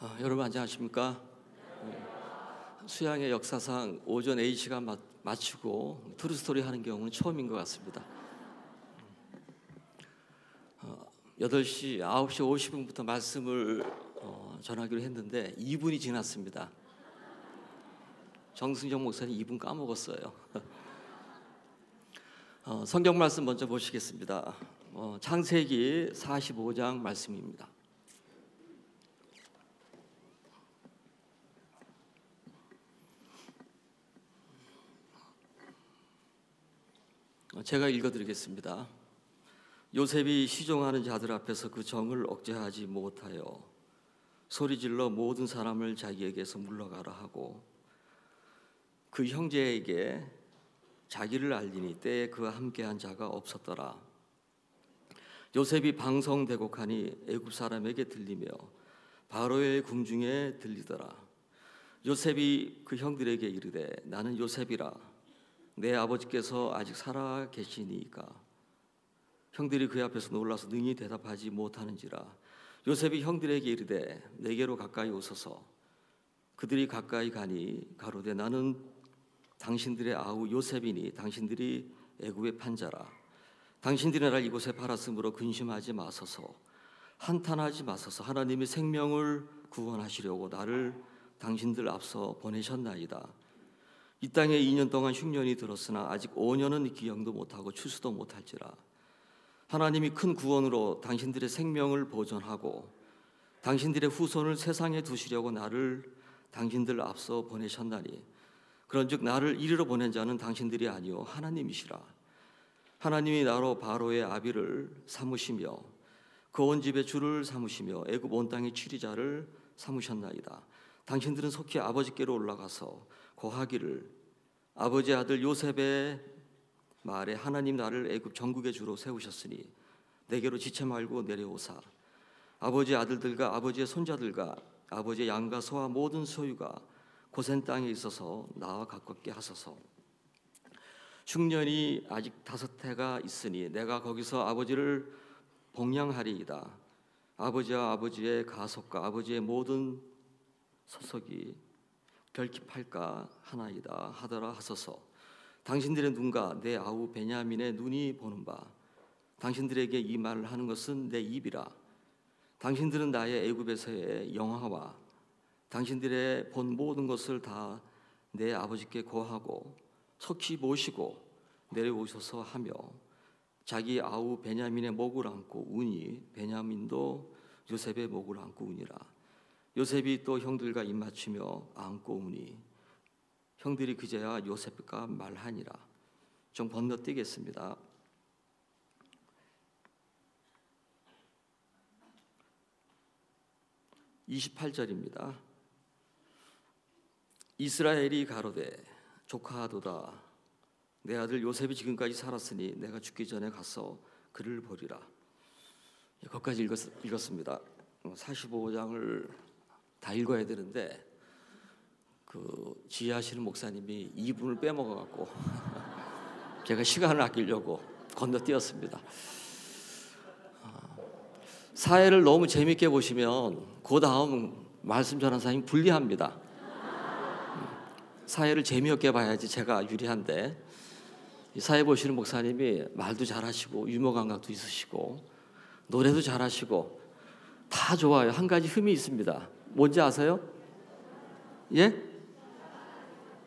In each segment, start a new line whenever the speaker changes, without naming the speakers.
여러분 안녕하십니까? 수양의 역사상 오전 A시간 마치고 트루스토리 하는 경우는 처음인 것 같습니다. 8시, 9시 50분부터 말씀을 전하기로 했는데 2분이 지났습니다. 정승정 목사님 2분 까먹었어요. 성경 말씀 먼저 보시겠습니다. 창세기 45장 말씀입니다. 제가 읽어드리겠습니다. 요셉이 시종하는 자들 앞에서 그 정을 억제하지 못하여 소리질러 모든 사람을 자기에게서 물러가라 하고 그 형제에게 자기를 알리니 때에 그와 함께한 자가 없었더라. 요셉이 방성대곡하니 애굽 사람에게 들리며 바로의 궁중에 들리더라. 요셉이 그 형들에게 이르되 나는 요셉이라 내 아버지께서 아직 살아 계시니까. 형들이 그 앞에서 놀라서 능히 대답하지 못하는지라. 요셉이 형들에게 이르되 내게로 가까이 오소서. 그들이 가까이 가니 가로되 나는 당신들의 아우 요셉이니 당신들이 애굽의 판자라. 당신들이 나를 이곳에 팔았으므로 근심하지 마소서. 한탄하지 마소서. 하나님이 생명을 구원하시려고 나를 당신들 앞서 보내셨나이다. 이 땅에 2년 동안 흉년이 들었으나 아직 5년은 기영도 못하고 추수도 못할지라. 하나님이 큰 구원으로 당신들의 생명을 보존하고 당신들의 후손을 세상에 두시려고 나를 당신들 앞서 보내셨나니 그런즉 나를 이리로 보낸 자는 당신들이 아니요 하나님이시라. 하나님이 나로 바로의 아비를 삼으시며 그 온 집의 주를 삼으시며 애굽 온 땅의 치리자를 삼으셨나이다. 당신들은 속히 아버지께로 올라가서 고하기를 아버지 아들 요셉의 말에 하나님 나를 애굽 전국의 주로 세우셨으니 내게로 지체 말고 내려오사 아버지 아들들과 아버지의 손자들과 아버지의 양과 소와 모든 소유가 고센 땅에 있어서 나와 가깝게 하소서. 흉년이 아직 5해가 있으니 내가 거기서 아버지를 복양하리이다. 아버지와 아버지의 가속과 아버지의 모든 서석이 결핍할까 하나이다 하더라 하소서. 당신들의 눈과 내 아우 베냐민의 눈이 보는 바 당신들에게 이 말을 하는 것은 내 입이라. 당신들은 나의 애굽에서의 영화와 당신들의 본 모든 것을 다 내 아버지께 고하고 속히 모시고 내려오셔서 하며 자기 아우 베냐민의 목을 안고 우니 베냐민도 요셉의 목을 안고 우니라. 요셉이 또 형들과 입맞추며 안고 우니 형들이 그제야 요셉과 말하니라. 좀 건너뛰겠습니다. (28절입니다) 이스라엘이 가로되 조카하도다. 내 아들 요셉이 지금까지 살았으니 내가 죽기 전에 가서 그를 보리라. 거기까지 읽었습니다. 45장을 다 읽어야 되는데 그 지휘하시는 목사님이 2분을 빼먹어 갖고 제가 시간을 아끼려고 건너뛰었습니다. 사회를 너무 재밌게 보시면 그 다음 말씀 전하는 사람이 불리합니다. 사회를 재미없게 봐야지 제가 유리한데 사회 보시는 목사님이 말도 잘하시고 유머 감각도 있으시고 노래도 잘하시고 다 좋아요. 한 가지 흠이 있습니다. 뭔지 아세요? 예?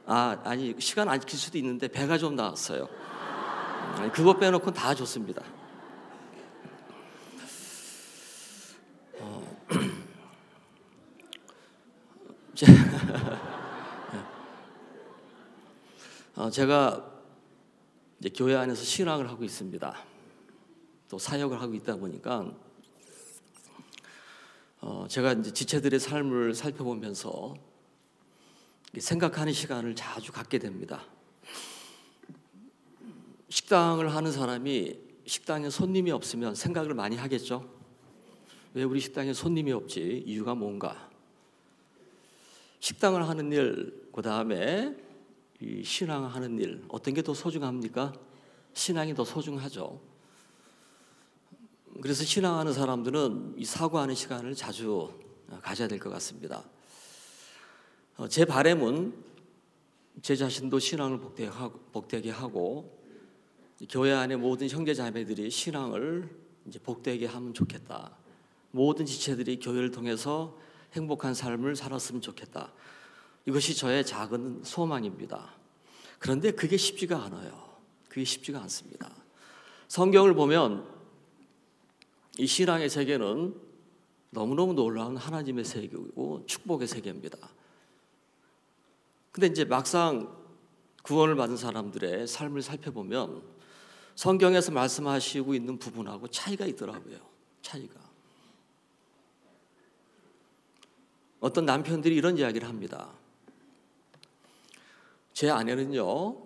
아니 시간 안 지킬 수도 있는데 배가 좀 나왔어요. 그거 빼놓고 다 좋습니다. 제가 이제 교회 안에서 신앙을 하고 있습니다. 또 사역을 하고 있다 보니까 제가 이제 지체들의 삶을 살펴보면서 생각하는 시간을 자주 갖게 됩니다. 식당을 하는 사람이 식당에 손님이 없으면 생각을 많이 하겠죠. 왜 우리 식당에 손님이 없지? 이유가 뭔가? 식당을 하는 일, 그 다음에 이 신앙하는 일, 어떤 게 더 소중합니까? 신앙이 더 소중하죠. 그래서 신앙하는 사람들은 이 사고하는 시간을 자주 가져야 될 것 같습니다. 제 바람은 제 자신도 신앙을 복되게 하고 교회 안에 모든 형제 자매들이 신앙을 이제 복되게 하면 좋겠다. 모든 지체들이 교회를 통해서 행복한 삶을 살았으면 좋겠다. 이것이 저의 작은 소망입니다. 그런데 그게 쉽지가 않아요. 그게 쉽지가 않습니다. 성경을 보면 이 신앙의 세계는 너무너무 놀라운 하나님의 세계이고 축복의 세계입니다. 근데 이제 막상 구원을 받은 사람들의 삶을 살펴보면 성경에서 말씀하시고 있는 부분하고 차이가 있더라고요. 차이가. 어떤 남편들이 이런 이야기를 합니다. 제 아내는요,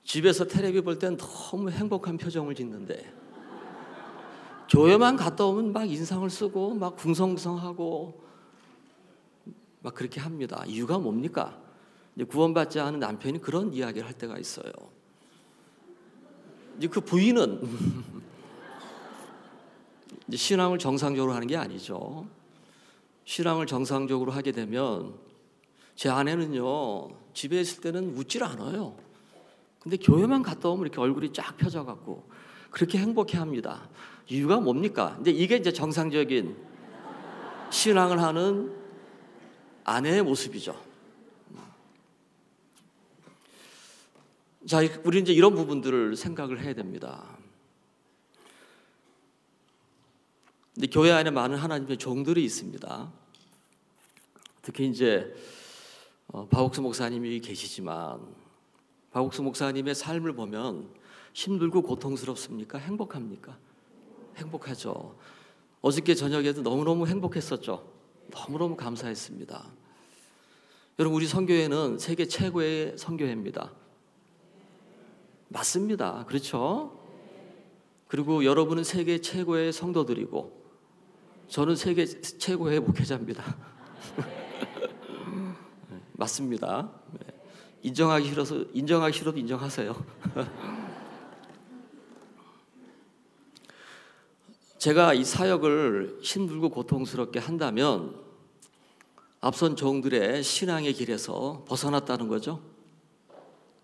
집에서 텔레비 볼 땐 너무 행복한 표정을 짓는데 교회만 갔다 오면 막 인상을 쓰고 막 궁성궁성하고 막 그렇게 합니다. 이유가 뭡니까? 구원받지 않은 남편이 그런 이야기를 할 때가 있어요. 이제 그 부인은 이제 신앙을 정상적으로 하는 게 아니죠. 신앙을 정상적으로 하게 되면 제 아내는요, 집에 있을 때는 웃질 않아요. 근데 교회만 갔다 오면 이렇게 얼굴이 쫙 펴져갖고 그렇게 행복해합니다. 이유가 뭡니까? 근데 이게 이제 정상적인 신앙을 하는 아내의 모습이죠. 자, 우리 이제 이런 부분들을 생각을 해야 됩니다. 근데 교회 안에 많은 하나님의 종들이 있습니다. 특히 이제 박옥수 목사님이 계시지만 박옥수 목사님의 삶을 보면 힘들고 고통스럽습니까? 행복합니까? 행복하죠. 어저께 저녁에도 너무너무 행복했었죠. 너무너무 감사했습니다. 여러분, 우리 선교회는 세계 최고의 선교회입니다. 맞습니다. 그렇죠? 그리고 여러분은 세계 최고의 성도들이고 저는 세계 최고의 목회자입니다. 맞습니다. 인정하기 싫어도 인정하세요. 제가 이 사역을 힘들고 고통스럽게 한다면 앞선 종들의 신앙의 길에서 벗어났다는 거죠.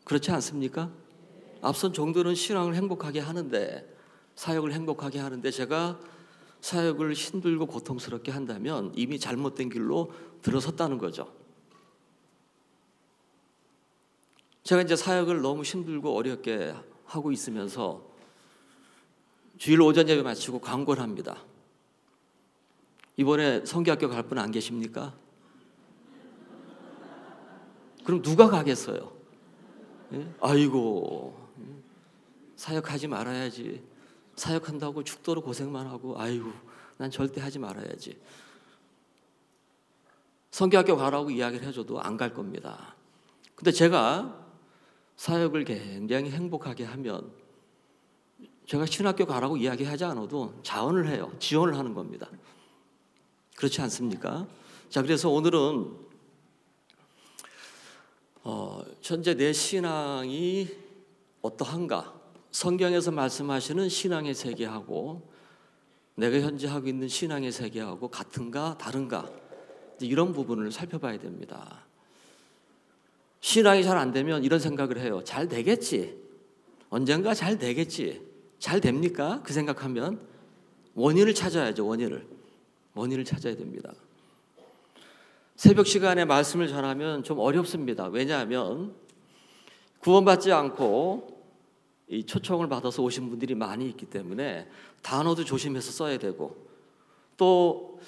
그렇지 않습니까? 앞선 종들은 신앙을 행복하게 하는데, 사역을 행복하게 하는데 제가 사역을 힘들고 고통스럽게 한다면 이미 잘못된 길로 들어섰다는 거죠. 제가 이제 사역을 너무 힘들고 어렵게 하고 있으면서 주일 오전 예배 마치고 광고를 합니다. 이번에 성교학교 갈 분 안 계십니까? 그럼 누가 가겠어요? 예? 아이고, 사역하지 말아야지. 사역한다고 죽도록 고생만 하고, 아이고, 난 절대 하지 말아야지. 성교학교 가라고 이야기를 해줘도 안 갈 겁니다. 근데 제가 사역을 굉장히 행복하게 하면 제가 신학교 가라고 이야기하지 않아도 자원을 해요. 지원을 하는 겁니다. 그렇지 않습니까? 자, 그래서 오늘은 현재 내 신앙이 어떠한가? 성경에서 말씀하시는 신앙의 세계하고 내가 현재 하고 있는 신앙의 세계하고 같은가 다른가? 이런 부분을 살펴봐야 됩니다. 신앙이 잘 안 되면 이런 생각을 해요. 잘 되겠지. 언젠가 잘 되겠지. 잘 됩니까? 그 생각하면 원인을 찾아야죠. 원인을 찾아야 됩니다. 새벽 시간에 말씀을 전하면 좀 어렵습니다. 왜냐하면 구원받지 않고 이 초청을 받아서 오신 분들이 많이 있기 때문에 단어도 조심해서 써야 되고 또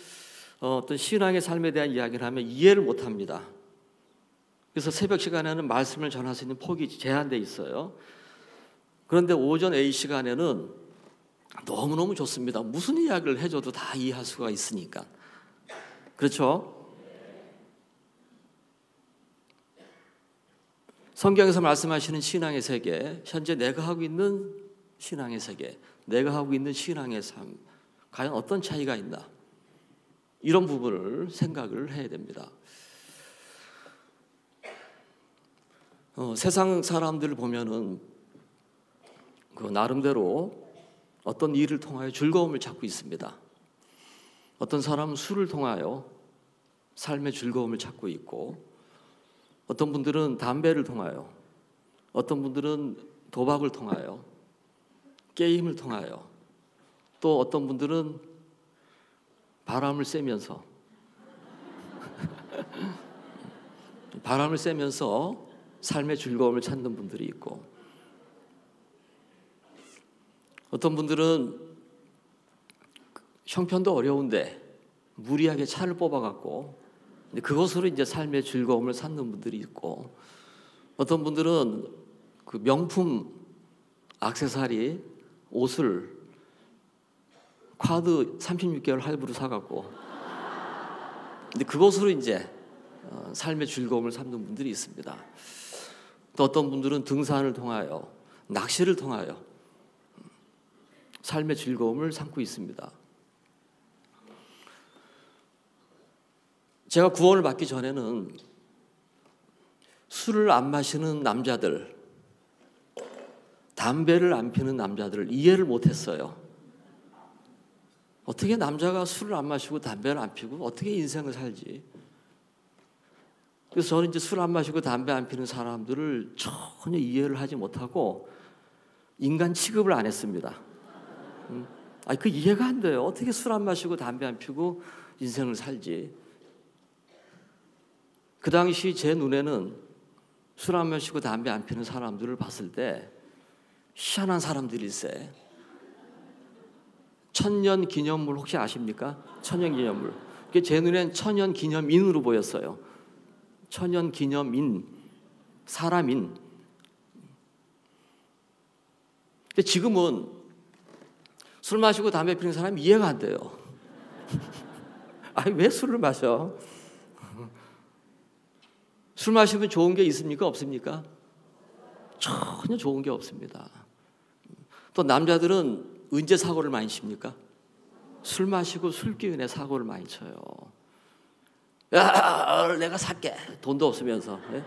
어떤 신앙의 삶에 대한 이야기를 하면 이해를 못합니다. 그래서 새벽 시간에는 말씀을 전할 수 있는 폭이 제한되어 있어요. 그런데 오전 A 시간에는 너무너무 좋습니다. 무슨 이야기를 해줘도 다 이해할 수가 있으니까. 그렇죠? 성경에서 말씀하시는 신앙의 세계, 현재 내가 하고 있는 신앙의 세계, 내가 하고 있는 신앙의 삶, 과연 어떤 차이가 있나? 이런 부분을 생각을 해야 됩니다. 세상 사람들을 보면은 그 나름대로 어떤 일을 통하여 즐거움을 찾고 있습니다. 어떤 사람은 술을 통하여 삶의 즐거움을 찾고 있고, 어떤 분들은 담배를 통하여, 어떤 분들은 도박을 통하여, 게임을 통하여, 또 어떤 분들은 바람을 쐬면서 삶의 즐거움을 찾는 분들이 있고, 어떤 분들은 형편도 어려운데 무리하게 차를 뽑아갖고 그것으로 이제 삶의 즐거움을 찾는 분들이 있고, 어떤 분들은 그 명품 액세서리 옷을 카드 36개월 할부로 사갖고 근데 그것으로 이제 삶의 즐거움을 삼는 분들이 있습니다. 또 어떤 분들은 등산을 통하여, 낚시를 통하여 삶의 즐거움을 삼고 있습니다. 제가 구원을 받기 전에는 술을 안 마시는 남자들, 담배를 안 피는 남자들을 이해를 못했어요. 어떻게 남자가 술을 안 마시고 담배를 안 피고 어떻게 인생을 살지? 그래서 저는 이제 술 안 마시고 담배 안 피는 사람들을 전혀 이해를 하지 못하고 인간 취급을 안 했습니다. 그 이해가 안 돼요. 어떻게 술 안 마시고 담배 안 피고 인생을 살지? 그 당시 제 눈에는 술 안 마시고 담배 안 피는 사람들을 봤을 때 희한한 사람들일세. 천년 기념물 혹시 아십니까? 천년 기념물. 제 눈엔 천년 기념인으로 보였어요. 천년 기념인, 사람인. 근데 지금은 술 마시고 담배 피는 사람이 이해가 안 돼요. 왜 술을 마셔? 술 마시면 좋은 게 있습니까? 없습니까? 전혀 좋은 게 없습니다. 또 남자들은 언제 사고를 많이 칩니까? 술 마시고 술 기운에 사고를 많이 쳐요. 야, 내가 살게. 돈도 없으면서. 예?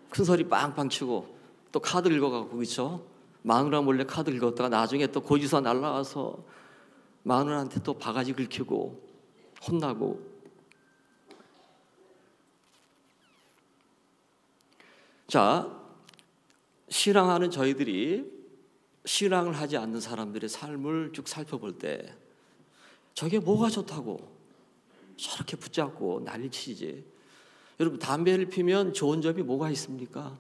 큰 소리 빵빵 치고 또 카드 읽어가고, 그렇죠? 마누라 몰래 카드 읽었다가 나중에 또 고지서 날라와서 마누라한테 또 바가지 긁히고 혼나고. 자, 신앙하는 저희들이 신앙을 하지 않는 사람들의 삶을 쭉 살펴볼 때 저게 뭐가 좋다고 저렇게 붙잡고 난리치지? 여러분, 담배를 피면 좋은 점이 뭐가 있습니까?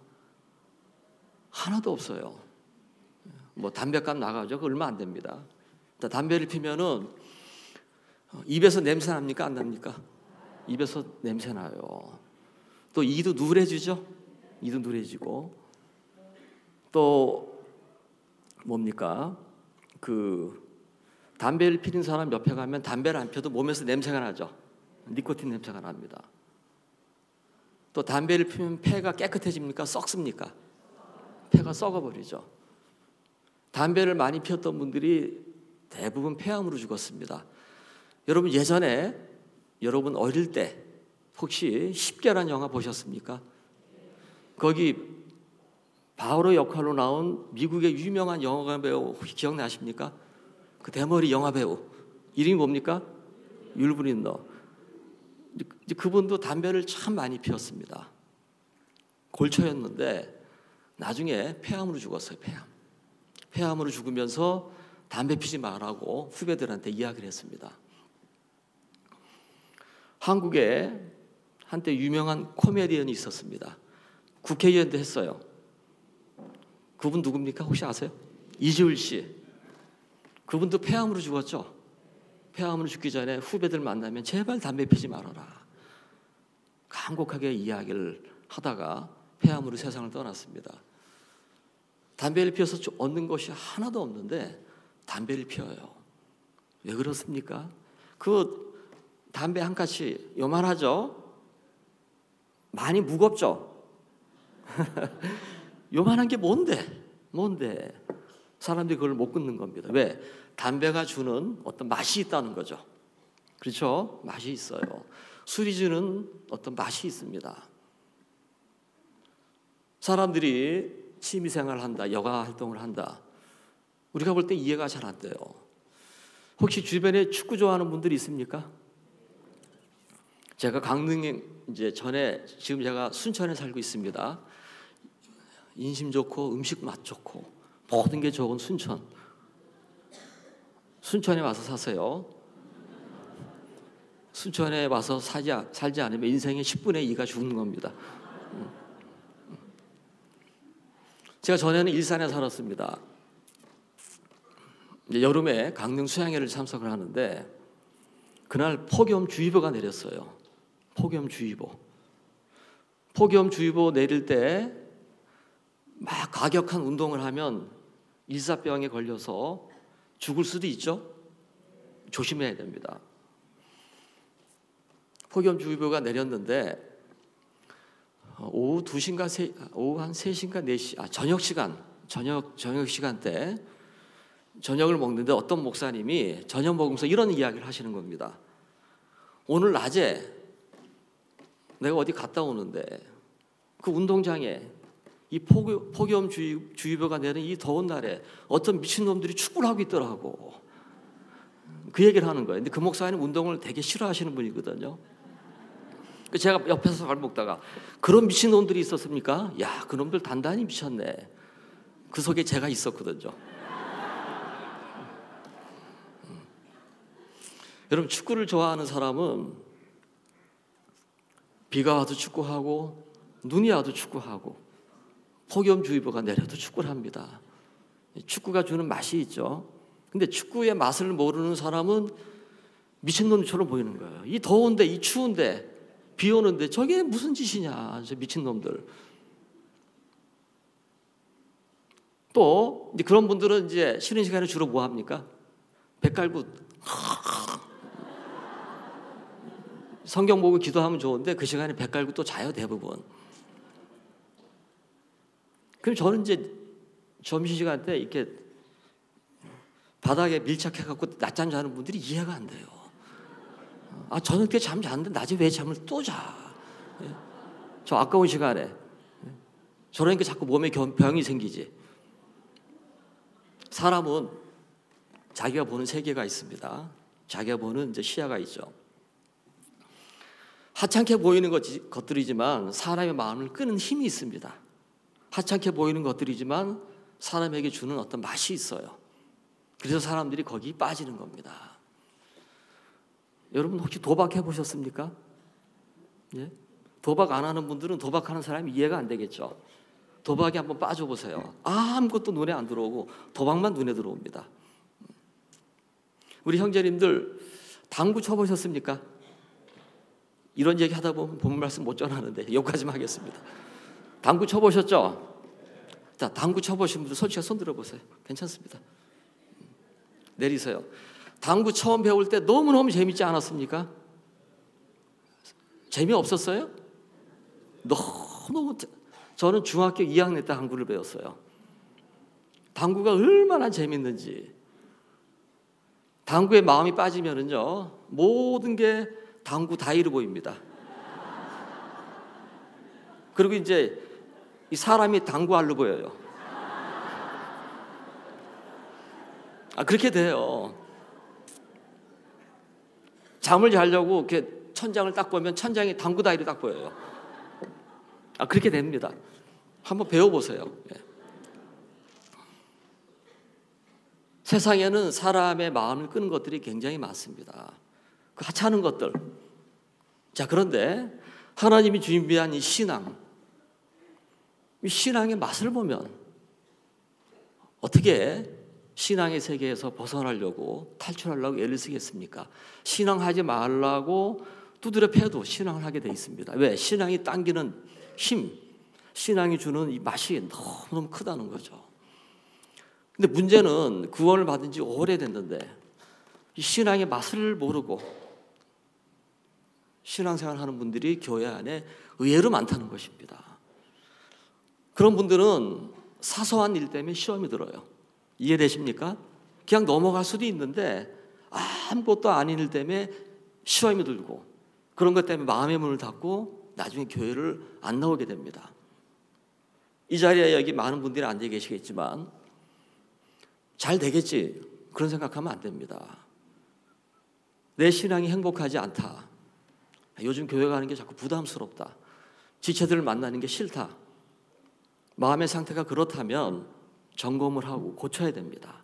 하나도 없어요. 뭐 담배값 나가죠? 그거 얼마 안 됩니다. 담배를 피면은 입에서 냄새 납니까? 안 납니까? 입에서 냄새 나요. 또 이도 누래지죠? 이도 누래지고. 또 뭡니까? 담배를 피는 사람 옆에 가면 담배를 안 펴도 몸에서 냄새가 나죠. 니코틴 냄새가 납니다. 또 담배를 피우면 폐가 깨끗해집니까? 썩습니까? 폐가 썩어버리죠. 담배를 많이 피웠던 분들이 대부분 폐암으로 죽었습니다. 여러분, 예전에 여러분 어릴 때 혹시 10개라는 영화 보셨습니까? 거기 바오로 역할로 나온 미국의 유명한 영화 배우 혹시 기억나십니까? 그 대머리 영화 배우 이름이 뭡니까? 율브린너. 그분도 담배를 참 많이 피웠습니다. 골초였는데 나중에 폐암으로 죽었어요. 폐암으로 죽으면서 담배 피지 말라고 후배들한테 이야기를 했습니다. 한국에 한때 유명한 코미디언이 있었습니다. 국회의원도 했어요. 그분 누굽니까? 혹시 아세요? 이재율 씨. 그분도 폐암으로 죽었죠. 폐암으로 죽기 전에 후배들 만나면 제발 담배 피지 말아라. 간곡하게 이야기를 하다가 폐암으로 세상을 떠났습니다. 담배를 피워서 얻는 것이 하나도 없는데 담배를 피워요. 왜 그렇습니까? 그 담배 한 가지 요만하죠? 많이 무겁죠? 요만한 게 뭔데? 사람들이 그걸 못 끊는 겁니다. 왜? 담배가 주는 어떤 맛이 있다는 거죠. 그렇죠? 맛이 있어요. 술이 주는 어떤 맛이 있습니다. 사람들이 취미생활을 한다, 여가 활동을 한다. 우리가 볼 때 이해가 잘 안 돼요. 혹시 주변에 축구 좋아하는 분들이 있습니까? 제가 강릉에 이제 전에 지금 제가 순천에 살고 있습니다. 인심 좋고 음식 맛 좋고 모든 게 좋은 순천. 순천에 와서 사세요. 순천에 와서 살지 않으면 인생의 10분의 2가 죽는 겁니다. 제가 전에는 일산에 살았습니다. 이제 여름에 강릉 수양회를 참석을 하는데 그날 폭염주의보가 내렸어요. 폭염주의보 내릴 때 막 과격한 운동을 하면 일사병에 걸려서 죽을 수도 있죠. 조심해야 됩니다. 폭염주의보가 내렸는데 오후 2시인가 오후 한 3시인가 4시 저녁 시간 때 저녁을 먹는데 어떤 목사님이 저녁 먹으면서 이런 이야기를 하시는 겁니다. 오늘 낮에 내가 어디 갔다 오는데 그 운동장에 이 폭염주의보가 내린 이 더운 날에 어떤 미친놈들이 축구를 하고 있더라고. 그 얘기를 하는 거예요. 근데 그 목사님 운동을 되게 싫어하시는 분이거든요. 제가 옆에서 잘 먹다가 그런 미친놈들이 있었습니까? 야, 그놈들 단단히 미쳤네. 그 속에 제가 있었거든요. 여러분, 축구를 좋아하는 사람은 비가 와도 축구하고 눈이 와도 축구하고 폭염주의보가 내려도 축구를 합니다. 축구가 주는 맛이 있죠. 근데 축구의 맛을 모르는 사람은 미친놈처럼 보이는 거예요. 이 더운데, 이 추운데, 비 오는데 저게 무슨 짓이냐, 저 미친놈들. 또 이제 그런 분들은 이제 쉬는 시간에 주로 뭐 합니까? 배 깔고 성경 보고 기도하면 좋은데 그 시간에 배 깔고 또 자요, 대부분. 그럼 저는 이제 점심시간 때 이렇게 바닥에 밀착해갖고 낮잠 자는 분들이 이해가 안 돼요. 아, 저는 꽤 잠 자는데 낮에 왜 잠을 또 자? 저 아까운 시간에. 저러니까 자꾸 몸에 병이 생기지. 사람은 자기가 보는 세계가 있습니다. 자기가 보는 이제 시야가 있죠. 하찮게 보이는 것들이지만 사람의 마음을 끄는 힘이 있습니다. 하찮게 보이는 것들이지만 사람에게 주는 어떤 맛이 있어요. 그래서 사람들이 거기 빠지는 겁니다. 여러분 혹시 도박해 보셨습니까? 예? 도박 안 하는 분들은 도박하는 사람이 이해가 안 되겠죠. 도박에 한번 빠져보세요. 아무것도 눈에 안 들어오고 도박만 눈에 들어옵니다. 우리 형제님들 당구 쳐보셨습니까? 이런 얘기 하다 보면 본문 말씀 못 전하는데 여기까지만 하겠습니다. 당구 쳐보셨죠? 자, 당구 쳐보신 분들 솔직히 손 들어보세요. 괜찮습니다. 내리세요. 당구 처음 배울 때 너무너무 재밌지 않았습니까? 재미없었어요? 너무. 저는 중학교 2학년 때 당구를 배웠어요. 당구가 얼마나 재밌는지. 당구에 마음이 빠지면은요, 모든 게 당구 다이로 보입니다. 그리고 이제 이 사람이 당구알로 보여요. 그렇게 돼요. 잠을 자려고 이렇게 천장을 딱 보면 천장이 당구 다이로 딱 보여요. 그렇게 됩니다. 한번 배워보세요. 예. 세상에는 사람의 마음을 끄는 것들이 굉장히 많습니다. 그 하찮은 것들. 자, 그런데 하나님이 준비한 이 신앙, 이 신앙의 맛을 보면 어떻게 신앙의 세계에서 벗어나려고 탈출하려고 애를 쓰겠습니까? 신앙하지 말라고 두드려 패도 신앙을 하게 돼 있습니다. 왜? 신앙이 당기는 힘, 신앙이 주는 이 맛이 너무너무 크다는 거죠. 근데 문제는 구원을 받은 지 오래됐는데 이 신앙의 맛을 모르고 신앙생활 하는 분들이 교회 안에 의외로 많다는 것입니다. 그런 분들은 사소한 일 때문에 시험이 들어요. 이해되십니까? 그냥 넘어갈 수도 있는데 아무것도 아닌 일 때문에 시험이 들고 그런 것 때문에 마음의 문을 닫고 나중에 교회를 안 나오게 됩니다. 이 자리에 여기 많은 분들이 앉아 계시겠지만 잘 되겠지 그런 생각하면 안 됩니다. 내 신앙이 행복하지 않다. 요즘 교회 가는 게 자꾸 부담스럽다. 지체들을 만나는 게 싫다. 마음의 상태가 그렇다면 점검을 하고 고쳐야 됩니다.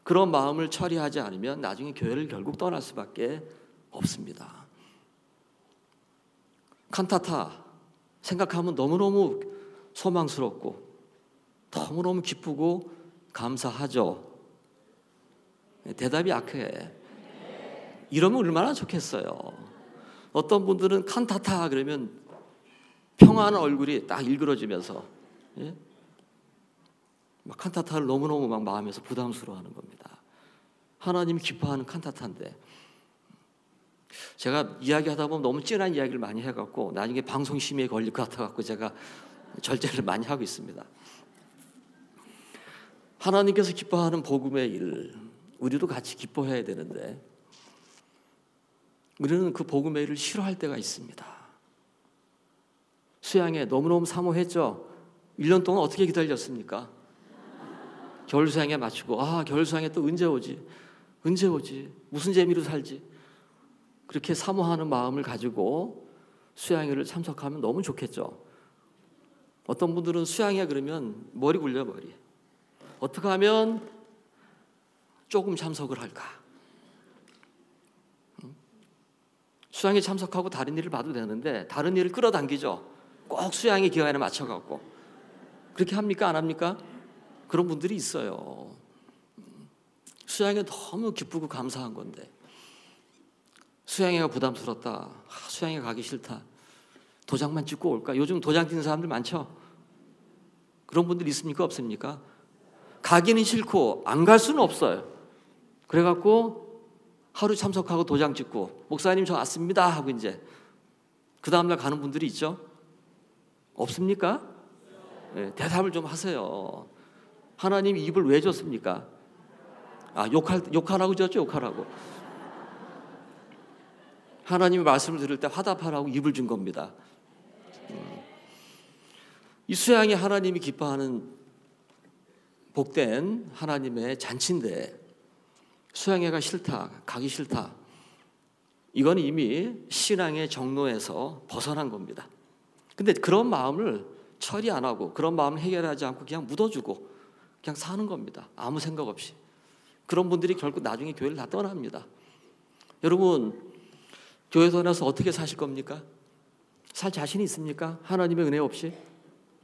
그런 마음을 처리하지 않으면 나중에 교회를 결국 떠날 수밖에 없습니다. 칸타타 생각하면 너무너무 소망스럽고 너무너무 기쁘고 감사하죠. 대답이 약해. 이러면 얼마나 좋겠어요. 어떤 분들은 칸타타 그러면 평안한 얼굴이 딱 일그러지면서 막 칸타타를 너무너무 막 마음에서 부담스러워하는 겁니다. 하나님이 기뻐하는 칸타타인데 제가 이야기하다 보면 너무 진한 이야기를 많이 해갖고 나중에 방송심의에 걸릴 것 같아갖고 제가 절제를 많이 하고 있습니다. 하나님께서 기뻐하는 복음의 일, 우리도 같이 기뻐해야 되는데 우리는 그 복음의 일을 싫어할 때가 있습니다. 수양회 너무너무 사모했죠. 1년 동안 어떻게 기다렸습니까? 겨울 수양회 마치고 겨울 수양회 또 언제 오지? 언제 오지? 무슨 재미로 살지? 그렇게 사모하는 마음을 가지고 수양회를 참석하면 너무 좋겠죠. 어떤 분들은 수양회 그러면 머리 굴려 머리. 어떻게 하면 조금 참석을 할까? 수양회 참석하고 다른 일을 봐도 되는데 다른 일을 끌어당기죠. 꼭 수양회 기간에 맞춰갖고. 그렇게 합니까? 안 합니까? 그런 분들이 있어요. 수양회 너무 기쁘고 감사한 건데 수양회가 부담스럽다. 수양회 가기 싫다. 도장만 찍고 올까? 요즘 도장 찍는 사람들 많죠? 그런 분들 있습니까? 없습니까? 가기는 싫고 안 갈 수는 없어요. 그래갖고 하루 참석하고 도장 찍고 목사님 저 왔습니다 하고 이제 그 다음날 가는 분들이 있죠? 없습니까? 네, 대답을 좀 하세요. 하나님이 입을 왜 줬습니까? 욕하라고 줬죠? 욕하라고. 하나님의 말씀을 들을 때 화답하라고 입을 준 겁니다. 이 수양이 하나님이 기뻐하는 복된 하나님의 잔치인데 수양회가 싫다, 가기 싫다. 이건 이미 신앙의 정로에서 벗어난 겁니다. 근데 그런 마음을 처리 안 하고 그런 마음을 해결하지 않고 그냥 묻어주고 그냥 사는 겁니다. 아무 생각 없이. 그런 분들이 결국 나중에 교회를 다 떠납니다. 여러분 교회 떠나서 어떻게 사실 겁니까? 살 자신이 있습니까? 하나님의 은혜 없이?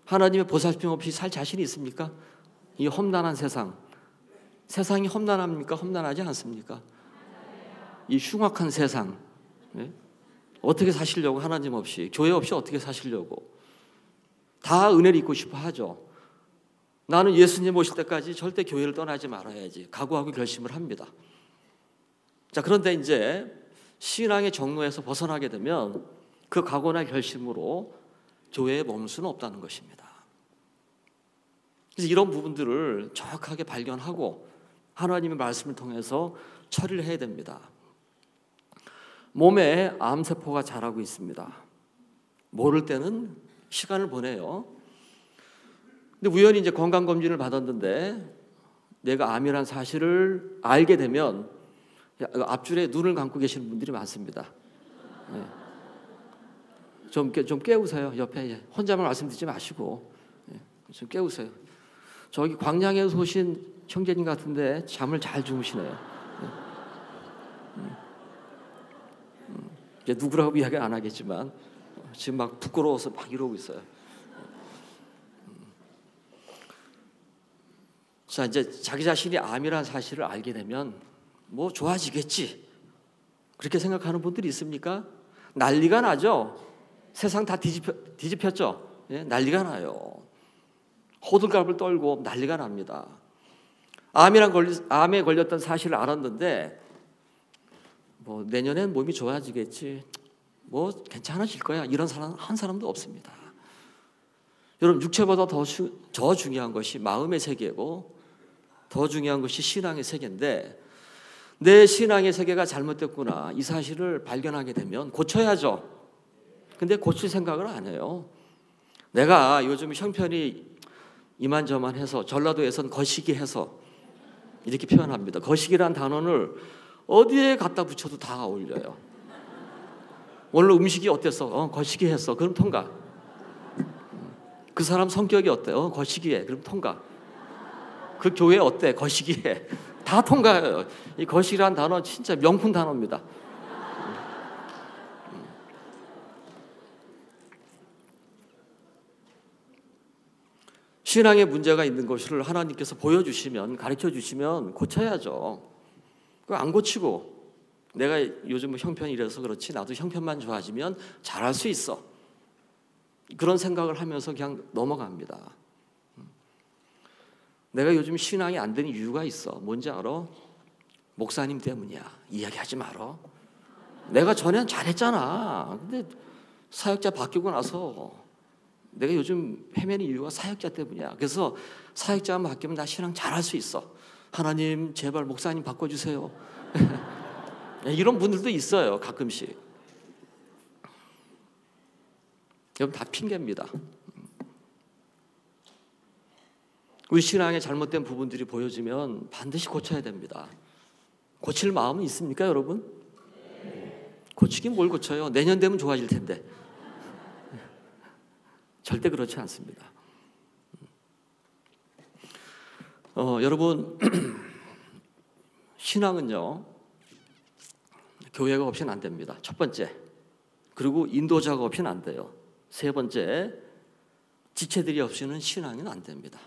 하나님의 보살핌 없이 살 자신이 있습니까? 이 험난한 세상이 험난합니까? 험난하지 않습니까? 이 흉악한 세상 어떻게 사시려고 하나님 없이 교회 없이 어떻게 사시려고 다 은혜를 입고 싶어 하죠. 나는 예수님 오실 때까지 절대 교회를 떠나지 말아야지 각오하고 결심을 합니다. 자, 그런데 이제 신앙의 정로에서 벗어나게 되면 그 각오나 결심으로 교회에 머물 수는 없다는 것입니다. 그래서 이런 부분들을 정확하게 발견하고 하나님의 말씀을 통해서 처리를 해야 됩니다. 몸에 암세포가 자라고 있습니다. 모를 때는 시간을 보내요. 근데 우연히 이제 건강검진을 받았는데 내가 암이란 사실을 알게 되면 앞줄에 눈을 감고 계시는 분들이 많습니다. 네. 좀 깨우세요. 옆에 혼자만 말씀드리지 마시고 좀 깨우세요. 저기 광양에서 오신 형제님 같은데 잠을 잘 주무시네요. 이제 누구라고 이야기 안 하겠지만 지금 막 부끄러워서 막 이러고 있어요. 자, 이제 자기 자신이 암이라는 사실을 알게 되면 뭐 좋아지겠지 그렇게 생각하는 분들이 있습니까? 난리가 나죠. 세상 다 뒤집혔죠. 예? 난리가 나요. 호들갑을 떨고 난리가 납니다. 암에 걸렸던 사실을 알았는데 뭐 내년엔 몸이 좋아지겠지, 뭐 괜찮아질 거야 이런 사람 한 사람도 없습니다. 여러분 육체보다 더 중요한 것이 마음의 세계고 더 중요한 것이 신앙의 세계인데 내 신앙의 세계가 잘못됐구나 이 사실을 발견하게 되면 고쳐야죠. 근데 고칠 생각을 안 해요. 내가 요즘 형편이 이만저만해서 전라도에선 거시기 해서 이렇게 표현합니다. 거시기란 단어를 어디에 갖다 붙여도 다 어울려요. 오늘 음식이 어땠어? 거시기했어. 그럼 통과. 그 사람 성격이 어때? 거시기해. 그럼 통과. 그 교회 어때? 거시기해. 다 통과해요. 이 거시기란 단어 진짜 명품 단어입니다. 신앙에 문제가 있는 것을 하나님께서 보여주시면, 가르쳐주시면 고쳐야죠. 그거 안 고치고 내가 요즘 형편이 이래서 그렇지 나도 형편만 좋아지면 잘할 수 있어, 그런 생각을 하면서 그냥 넘어갑니다. 내가 요즘 신앙이 안 되는 이유가 있어. 뭔지 알아? 목사님 때문이야. 이야기하지 말어. 내가 전엔 잘했잖아. 근데 사역자 바뀌고 나서 내가 요즘 헤매는 이유가 사역자 때문이야. 그래서 사역자만 바뀌면 나 신앙 잘할 수 있어. 하나님 제발 목사님 바꿔주세요. 이런 분들도 있어요. 가끔씩. 여러분 다 핑계입니다. 우리 신앙에 잘못된 부분들이 보여지면 반드시 고쳐야 됩니다. 고칠 마음은 있습니까, 여러분? 고치긴 뭘 고쳐요? 내년 되면 좋아질 텐데. 절대 그렇지 않습니다. 여러분, 신앙은요, 교회가 없이는 안 됩니다. 첫 번째. 그리고 인도자가 없이는 안 돼요. 세 번째, 지체들이 없이는 신앙은 안 됩니다.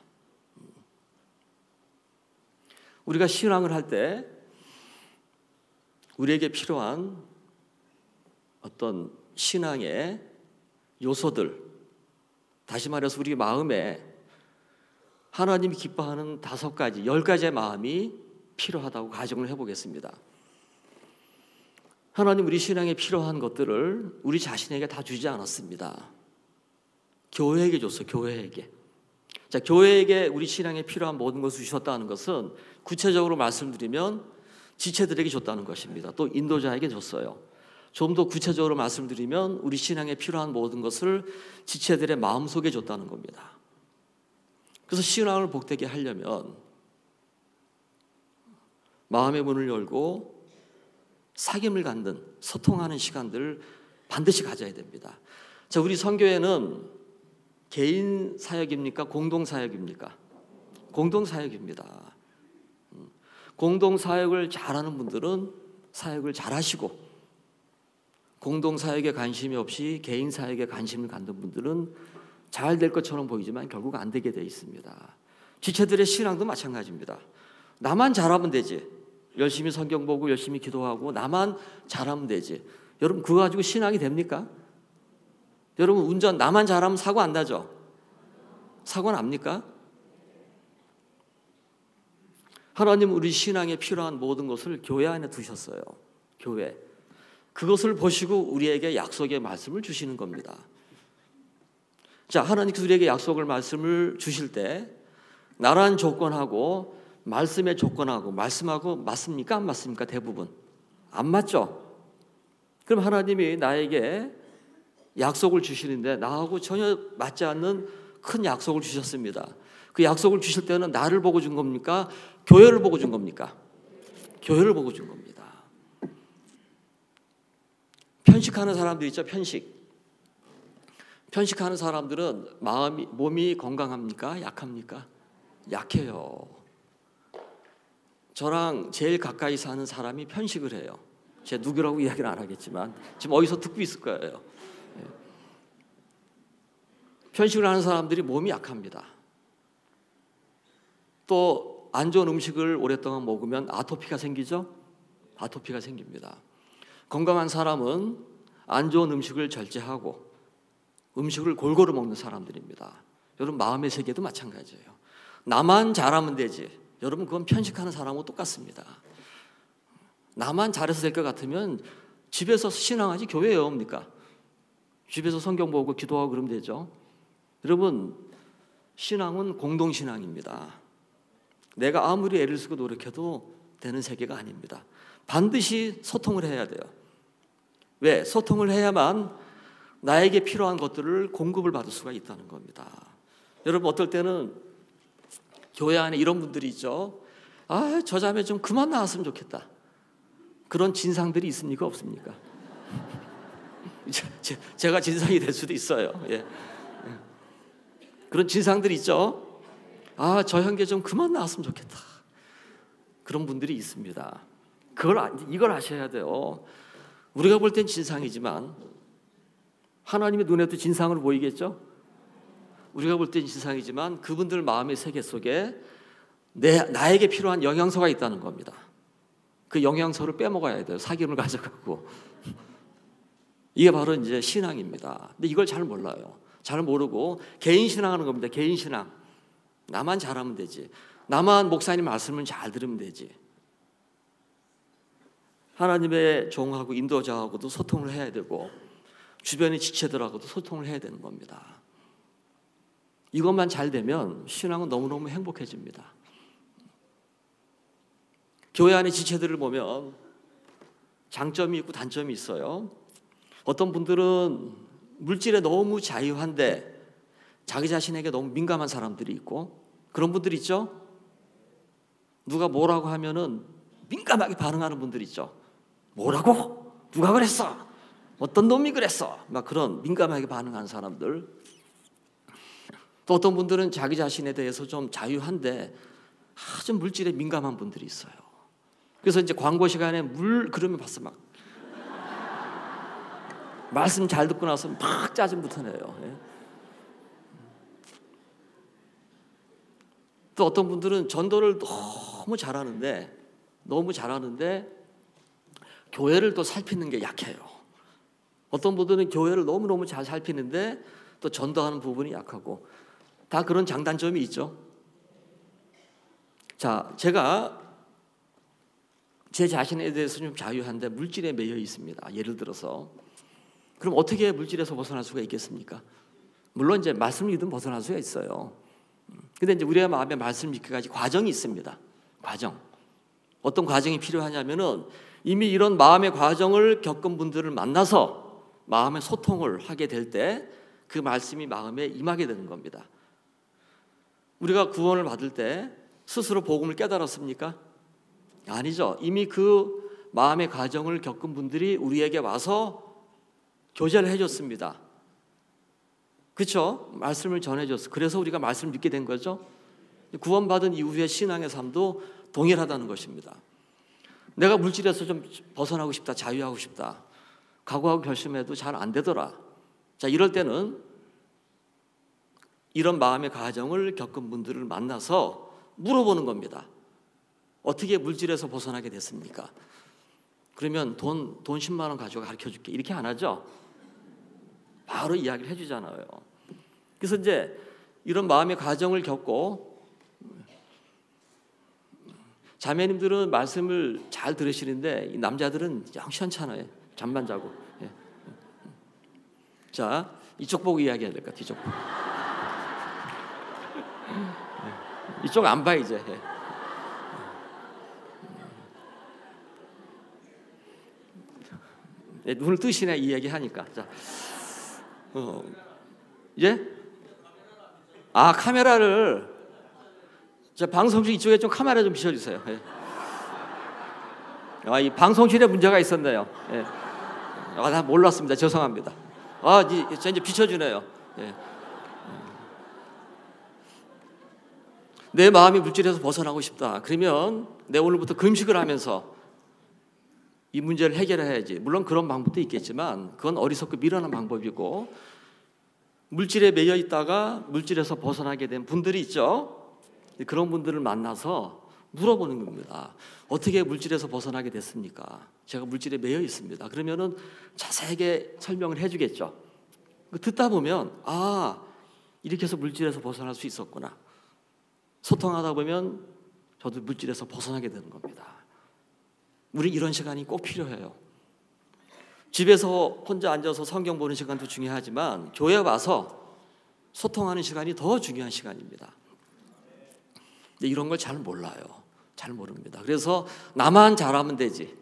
우리가 신앙을 할 때 우리에게 필요한 어떤 신앙의 요소들, 다시 말해서 우리 마음에 하나님이 기뻐하는 5가지, 10가지의 마음이 필요하다고 가정을 해보겠습니다. 하나님 우리 신앙에 필요한 것들을 우리 자신에게 다 주지 않았습니다. 교회에게 줬어요. 교회에게. 자, 교회에게 우리 신앙에 필요한 모든 것을 주셨다는 것은 구체적으로 말씀드리면 지체들에게 줬다는 것입니다. 또 인도자에게 줬어요. 좀 더 구체적으로 말씀드리면 우리 신앙에 필요한 모든 것을 지체들의 마음속에 줬다는 겁니다. 그래서 신앙을 복되게 하려면 마음의 문을 열고 사귐을 갖는, 소통하는 시간들을 반드시 가져야 됩니다. 자, 우리 선교회는 개인 사역입니까? 공동 사역입니까? 공동 사역입니다. 공동 사역을 잘하는 분들은 사역을 잘하시고, 공동 사역에 관심이 없이 개인 사역에 관심을 갖는 분들은 잘 될 것처럼 보이지만 결국 안 되게 돼 있습니다. 지체들의 신앙도 마찬가지입니다. 나만 잘하면 되지. 열심히 성경 보고 열심히 기도하고 나만 잘하면 되지. 여러분 그거 가지고 신앙이 됩니까? 여러분 운전 나만 잘하면 사고 안 나죠? 사고 납니까? 하나님 우리 신앙에 필요한 모든 것을 교회 안에 두셨어요. 교회. 그것을 보시고 우리에게 약속의 말씀을 주시는 겁니다. 자, 하나님께서 우리에게 약속을 말씀을 주실 때 나란 조건하고 말씀의 조건하고 말씀하고 맞습니까? 안 맞습니까? 대부분 안 맞죠? 그럼 하나님이 나에게 약속을 주시는데 나하고 전혀 맞지 않는 큰 약속을 주셨습니다. 그 약속을 주실 때는 나를 보고 준 겁니까? 교회를 보고 준 겁니까? 교회를 보고 준 겁니다. 편식하는 사람들 있죠? 편식하는 사람들은 몸이 건강합니까? 약합니까? 약해요. 저랑 제일 가까이 사는 사람이 편식을 해요. 제가 누구라고 이야기는 안 하겠지만 지금 어디서 듣고 있을 거예요. 편식을 하는 사람들이 몸이 약합니다. 또 안 좋은 음식을 오랫동안 먹으면 아토피가 생기죠? 아토피가 생깁니다. 건강한 사람은 안 좋은 음식을 절제하고 음식을 골고루 먹는 사람들입니다. 여러분 마음의 세계도 마찬가지예요. 나만 잘하면 되지. 여러분 그건 편식하는 사람하고 똑같습니다. 나만 잘해서 될 것 같으면 집에서 신앙하지 교회에 왜 옵니까? 집에서 성경 보고 기도하고 그러면 되죠. 여러분 신앙은 공동신앙입니다. 내가 아무리 애를 쓰고 노력해도 되는 세계가 아닙니다. 반드시 소통을 해야 돼요. 왜? 소통을 해야만 나에게 필요한 것들을 공급을 받을 수가 있다는 겁니다. 여러분 어떨 때는 교회 안에 이런 분들이 있죠. 저 자매 좀 그만 나왔으면 좋겠다. 그런 진상들이 있습니까? 없습니까? 제가 진상이 될 수도 있어요. 예. 그런 진상들이 있죠. 아, 저 형제 좀 그만 나왔으면 좋겠다. 그런 분들이 있습니다. 이걸 아셔야 돼요. 우리가 볼 땐 진상이지만 하나님의 눈에도 진상으로 보이겠죠? 우리가 볼 땐 진상이지만 그분들 마음의 세계 속에 나에게 필요한 영양소가 있다는 겁니다. 그 영양소를 빼먹어야 돼요. 사귐을 가져가고. 이게 바로 이제 신앙입니다. 근데 이걸 잘 몰라요. 잘 모르고 개인 신앙하는 겁니다. 개인 신앙. 나만 잘하면 되지. 나만 목사님 말씀을 잘 들으면 되지. 하나님의 종하고 인도자하고도 소통을 해야 되고 주변의 지체들하고도 소통을 해야 되는 겁니다. 이것만 잘 되면 신앙은 너무너무 행복해집니다. 교회 안의 지체들을 보면 장점이 있고 단점이 있어요. 어떤 분들은 물질에 너무 자유한데 자기 자신에게 너무 민감한 사람들이 있고 그런 분들 있죠? 누가 뭐라고 하면은 민감하게 반응하는 분들 있죠. 뭐라고? 누가 그랬어? 어떤 놈이 그랬어? 막 그런 민감하게 반응하는 사람들. 또 어떤 분들은 자기 자신에 대해서 좀 자유한데 아주 물질에 민감한 분들이 있어요. 그래서 이제 광고 시간에 물 그러면 봤어 막 말씀 잘 듣고 나서 막 짜증부터 내요. 예. 또 어떤 분들은 전도를 너무 잘하는데 교회를 또 살피는 게 약해요. 어떤 분들은 교회를 너무너무 잘 살피는데 또 전도하는 부분이 약하고 다 그런 장단점이 있죠. 자, 제가 제 자신에 대해서 좀 자유한데 물질에 매여 있습니다. 예를 들어서 그럼 어떻게 물질에서 벗어날 수가 있겠습니까? 물론 이제 말씀을 믿으면 벗어날 수가 있어요. 근데 이제 우리의 마음에 말씀을 믿기까지 과정이 있습니다. 과정. 어떤 과정이 필요하냐면은 이미 이런 마음의 과정을 겪은 분들을 만나서 마음의 소통을 하게 될 때 그 말씀이 마음에 임하게 되는 겁니다. 우리가 구원을 받을 때 스스로 복음을 깨달았습니까? 아니죠. 이미 그 마음의 과정을 겪은 분들이 우리에게 와서 교제를 해줬습니다. 그렇죠? 말씀을 전해줬어. 그래서 우리가 말씀을 믿게 된 거죠. 구원받은 이후의 신앙의 삶도 동일하다는 것입니다. 내가 물질에서 좀 벗어나고 싶다, 자유하고 싶다, 각오하고 결심해도 잘 안 되더라. 자, 이럴 때는 이런 마음의 과정을 겪은 분들을 만나서 물어보는 겁니다. 어떻게 물질에서 벗어나게 됐습니까? 그러면 돈 10만 원 가지고 가르쳐줄게. 이렇게 안 하죠? 바로 이야기를 해주잖아요. 그래서 이제 이런 마음의 과정을 겪고 자매님들은 말씀을 잘 들으시는데 이 남자들은 영 시원찮아요. 잠만 자고. 예. 자, 이쪽 보고 이야기해야 될 것 같아요. 이쪽 보고. 이쪽 안 봐 이제. 예. 눈을 뜨시네 이 얘기 하니까. 자, 예? 아, 카메라를 자, 방송실 이쪽에 좀 카메라 좀 비춰주세요. 예. 아, 이 방송실에 문제가 있었네요. 예. 아, 나 몰랐습니다. 죄송합니다. 아, 이제 비춰주네요. 예. 내 마음이 물질에서 벗어나고 싶다. 그러면 내 오늘부터 금식을 하면서 이 문제를 해결해야지. 물론 그런 방법도 있겠지만 그건 어리석고 미련한 방법이고 물질에 매여 있다가 물질에서 벗어나게 된 분들이 있죠. 그런 분들을 만나서 물어보는 겁니다. 어떻게 물질에서 벗어나게 됐습니까? 제가 물질에 매여 있습니다. 그러면은 자세하게 설명을 해주겠죠. 듣다 보면 아, 이렇게 해서 물질에서 벗어날 수 있었구나. 소통하다 보면 저도 물질에서 벗어나게 되는 겁니다. 우리 이런 시간이 꼭 필요해요. 집에서 혼자 앉아서 성경 보는 시간도 중요하지만 교회 와서 소통하는 시간이 더 중요한 시간입니다. 근데 이런 걸 잘 몰라요. 잘 모릅니다. 그래서 나만 잘하면 되지.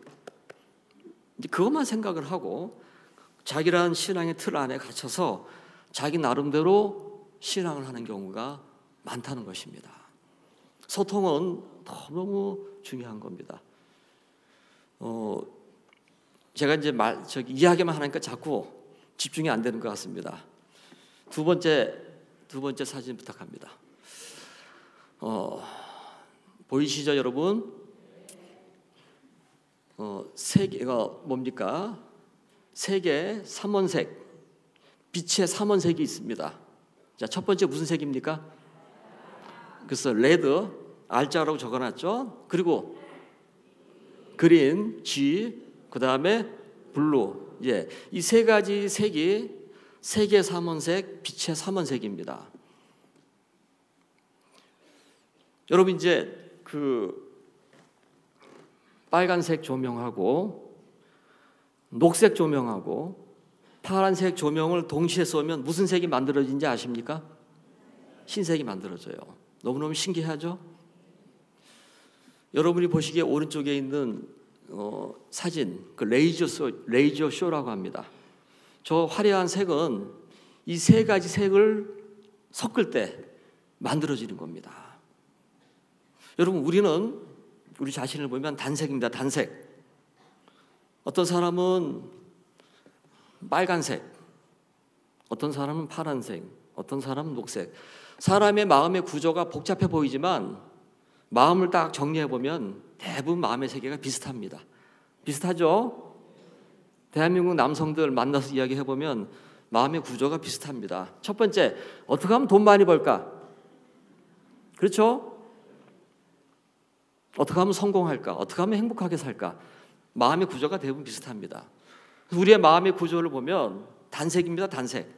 이제 그것만 생각을 하고 자기란 신앙의 틀 안에 갇혀서 자기 나름대로 신앙을 하는 경우가 많다는 것입니다. 소통은 너무 중요한 겁니다. 제가 이제 이야기만 하니까 자꾸 집중이 안 되는 것 같습니다. 두 번째 사진 부탁합니다. 보이시죠, 여러분? 세계가 뭡니까? 세계 삼원색, 빛의 삼원색이 있습니다. 자, 첫 번째 무슨 색입니까? 그래서 레드, R자라고 적어놨죠. 그리고 그린, G, 그 다음에 블루. 예, 이 세 가지 색이 세계 삼원색, 빛의 삼원색입니다. 여러분 이제 그 빨간색 조명하고 녹색 조명하고 파란색 조명을 동시에 쏘면 무슨 색이 만들어진지 아십니까? 흰색이 만들어져요. 너무너무 신기하죠? 여러분이 보시기에 오른쪽에 있는 사진, 그 레이저 쇼라고 합니다. 저 화려한 색은 이 세 가지 색을 섞을 때 만들어지는 겁니다. 여러분, 우리는 우리 자신을 보면 단색입니다. 단색. 어떤 사람은 빨간색, 어떤 사람은 파란색, 어떤 사람은 녹색. 사람의 마음의 구조가 복잡해 보이지만 마음을 딱 정리해 보면 대부분 마음의 세계가 비슷합니다. 비슷하죠? 대한민국 남성들 만나서 이야기해 보면 마음의 구조가 비슷합니다. 첫 번째, 어떻게 하면 돈 많이 벌까? 그렇죠? 어떻게 하면 성공할까? 어떻게 하면 행복하게 살까? 마음의 구조가 대부분 비슷합니다. 우리의 마음의 구조를 보면 단색입니다. 단색.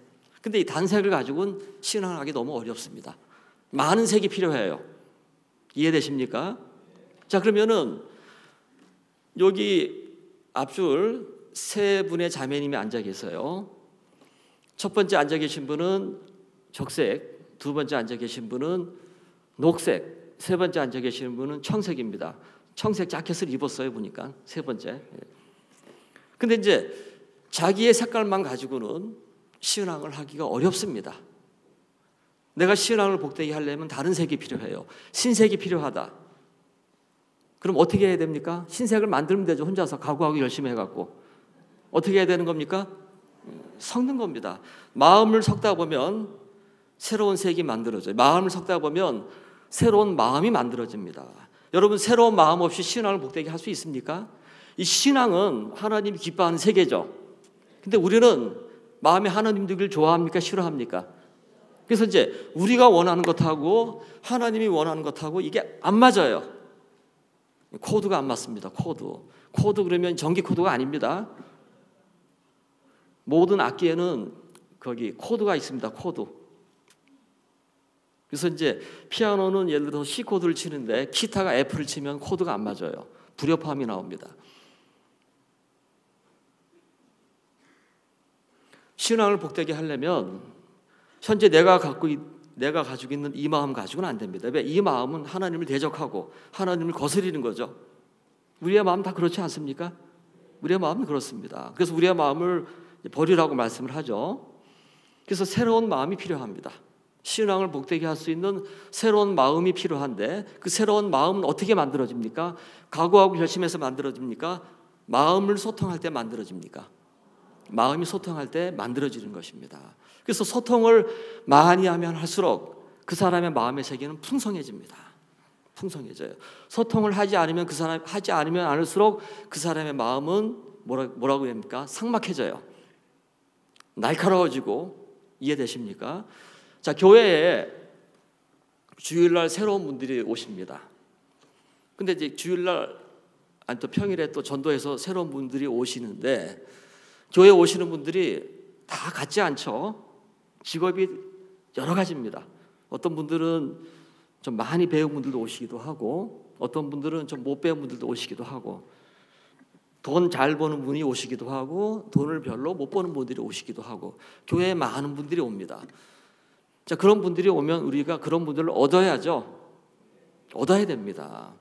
근데 이 단색을 가지고는 신앙하기 너무 어렵습니다. 많은 색이 필요해요. 이해되십니까? 자, 그러면은 여기 앞줄 세 분의 자매님이 앉아 계세요. 첫 번째 앉아 계신 분은 적색, 두 번째 앉아 계신 분은 녹색, 세 번째 앉아 계시는 분은 청색입니다. 청색 자켓을 입었어요, 보니까. 세 번째. 근데 이제 자기의 색깔만 가지고는 신앙을 하기가 어렵습니다. 내가 신앙을 복되게 하려면 다른 색이 필요해요. 신색이 필요하다. 그럼 어떻게 해야 됩니까? 신색을 만들면 되죠. 혼자서 각오하고 열심히 해갖고. 어떻게 해야 되는 겁니까? 섞는 겁니다. 마음을 섞다 보면 새로운 색이 만들어져요. 마음을 섞다 보면 새로운 마음이 만들어집니다. 여러분, 새로운 마음 없이 신앙을 복되게 할 수 있습니까? 이 신앙은 하나님이 기뻐하는 세계죠. 근데 우리는 마음에 하나님 되기를 좋아합니까? 싫어합니까? 그래서 이제 우리가 원하는 것하고 하나님이 원하는 것하고 이게 안 맞아요. 코드가 안 맞습니다. 코드 그러면 전기 코드가 아닙니다. 모든 악기에는 거기 코드가 있습니다. 코드. 그래서 이제 피아노는 예를 들어서 C 코드를 치는데 기타가 F를 치면 코드가 안 맞아요. 불협화음이 나옵니다. 신앙을 복되게 하려면 현재 내가 가지고 있는 이 마음 가지고는 안 됩니다. 왜? 이 마음은 하나님을 대적하고 하나님을 거스리는 거죠. 우리의 마음 다 그렇지 않습니까? 우리의 마음은 그렇습니다. 그래서 우리의 마음을 버리라고 말씀을 하죠. 그래서 새로운 마음이 필요합니다. 신앙을 복되게 할 수 있는 새로운 마음이 필요한데 그 새로운 마음은 어떻게 만들어집니까? 각오하고 결심해서 만들어집니까? 마음을 소통할 때 만들어집니까? 마음이 소통할 때 만들어지는 것입니다. 그래서 소통을 많이 하면 할수록 그 사람의 마음의 세계는 풍성해집니다. 풍성해져요. 소통을 하지 않으면 않을수록 그 사람의 마음은 뭐라고 합니까? 삭막해져요. 날카로워지고. 이해되십니까? 자, 교회에 주일날 새로운 분들이 오십니다. 근데 이제 주일날 또 평일에 또 전도해서 새로운 분들이 오시는데 교회에 오시는 분들이 다 같지 않죠. 직업이 여러 가지입니다. 어떤 분들은 좀 많이 배운 분들도 오시기도 하고 어떤 분들은 좀 못 배운 분들도 오시기도 하고 돈 잘 버는 분이 오시기도 하고 돈을 별로 못 버는 분들이 오시기도 하고 교회에 많은 분들이 옵니다. 자, 그런 분들이 오면 우리가 그런 분들을 얻어야죠. 얻어야 됩니다.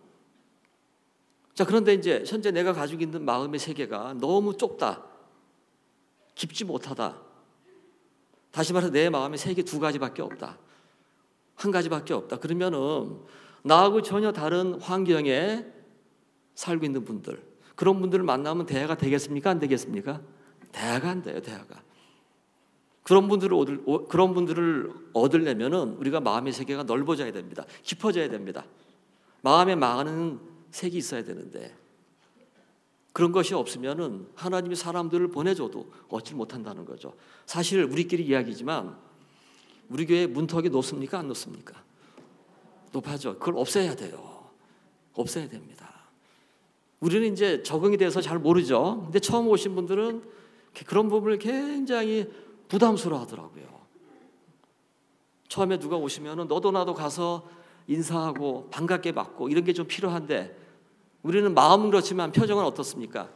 자, 그런데 이제 현재 내가 가지고 있는 마음의 세계가 너무 좁다. 깊지 못하다. 다시 말해서 내 마음의 세계 두 가지밖에 없다. 한 가지밖에 없다. 그러면은 나하고 전혀 다른 환경에 살고 있는 분들, 그런 분들을 만나면 대화가 되겠습니까? 안 되겠습니까? 대화가 안 돼요. 대화가. 그런 분들을 얻으려면은 우리가 마음의 세계가 넓어져야 됩니다. 깊어져야 됩니다. 마음에 많은 색이 있어야 되는데 그런 것이 없으면은 하나님이 사람들을 보내줘도 얻지 못한다는 거죠. 사실 우리끼리 이야기지만 우리 교회 문턱이 높습니까? 안 높습니까? 높아져. 그걸 없애야 돼요. 없애야 됩니다. 우리는 이제 적응이 돼서 잘 모르죠. 근데 처음 오신 분들은 그런 부분을 굉장히 부담스러워 하더라고요. 처음에 누가 오시면은 너도 나도 가서 인사하고 반갑게 맞고 이런 게 좀 필요한데 우리는 마음은 그렇지만 표정은 어떻습니까?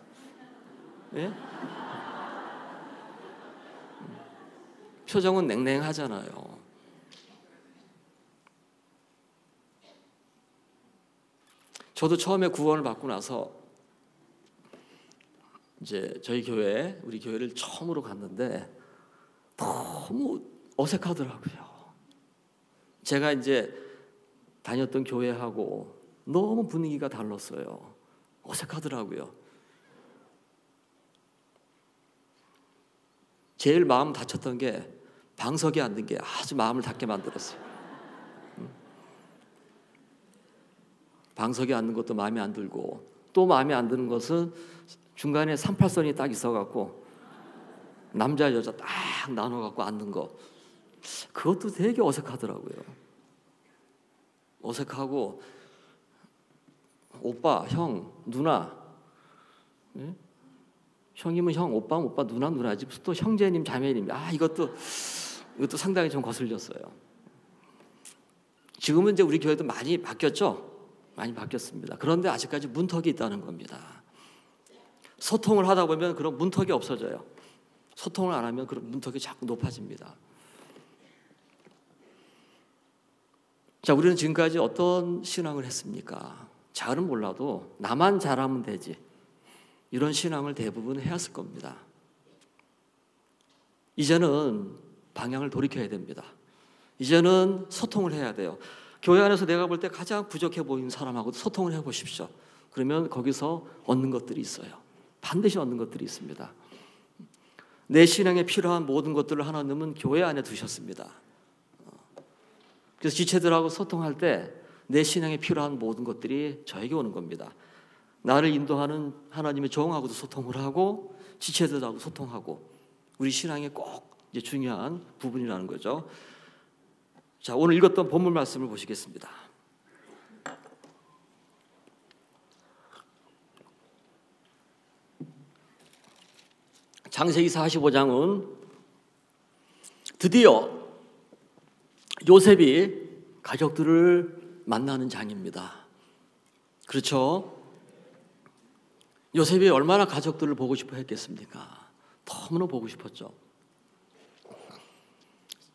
예? 표정은 냉랭하잖아요. 저도 처음에 구원을 받고 나서 이제 우리 교회를 처음으로 갔는데 너무 어색하더라고요. 제가 이제 다녔던 교회하고 너무 분위기가 달랐어요. 어색하더라고요. 제일 마음 다쳤던 게 방석에 앉는 게 아주 마음을 닫게 만들었어요. 방석에 앉는 것도 마음에 안 들고 또 마음에 안 드는 것은 중간에 38선이 딱 있어갖고 남자 여자 딱 나눠갖고 앉는 거 그것도 되게 어색하더라고요. 어색하고 오빠, 형, 누나 예? 형이면 형, 오빠면 오빠, 누나, 누나지 또 형제님, 자매님 이것도 상당히 좀 거슬렸어요. 지금은 이제 우리 교회도 많이 바뀌었죠. 많이 바뀌었습니다. 그런데 아직까지 문턱이 있다는 겁니다. 소통을 하다 보면 그런 문턱이 없어져요. 소통을 안 하면 그런 문턱이 자꾸 높아집니다. 자, 우리는 지금까지 어떤 신앙을 했습니까? 잘은 몰라도 나만 잘하면 되지. 이런 신앙을 대부분 해왔을 겁니다. 이제는 방향을 돌이켜야 됩니다. 이제는 소통을 해야 돼요. 교회 안에서 내가 볼 때 가장 부족해 보이는 사람하고도 소통을 해보십시오. 그러면 거기서 얻는 것들이 있어요. 반드시 얻는 것들이 있습니다. 내 신앙에 필요한 모든 것들을 하나님은 교회 안에 두셨습니다. 그래서 지체들하고 소통할 때 내 신앙에 필요한 모든 것들이 저에게 오는 겁니다. 나를 인도하는 하나님의 종하고도 소통을 하고 지체들하고 소통하고 우리 신앙에 꼭 이제 중요한 부분이라는 거죠. 자, 오늘 읽었던 본문 말씀을 보시겠습니다. 창세기 45장은 드디어 요셉이 가족들을 만나는 장입니다. 그렇죠? 요셉이 얼마나 가족들을 보고 싶어 했겠습니까? 너무나 보고 싶었죠.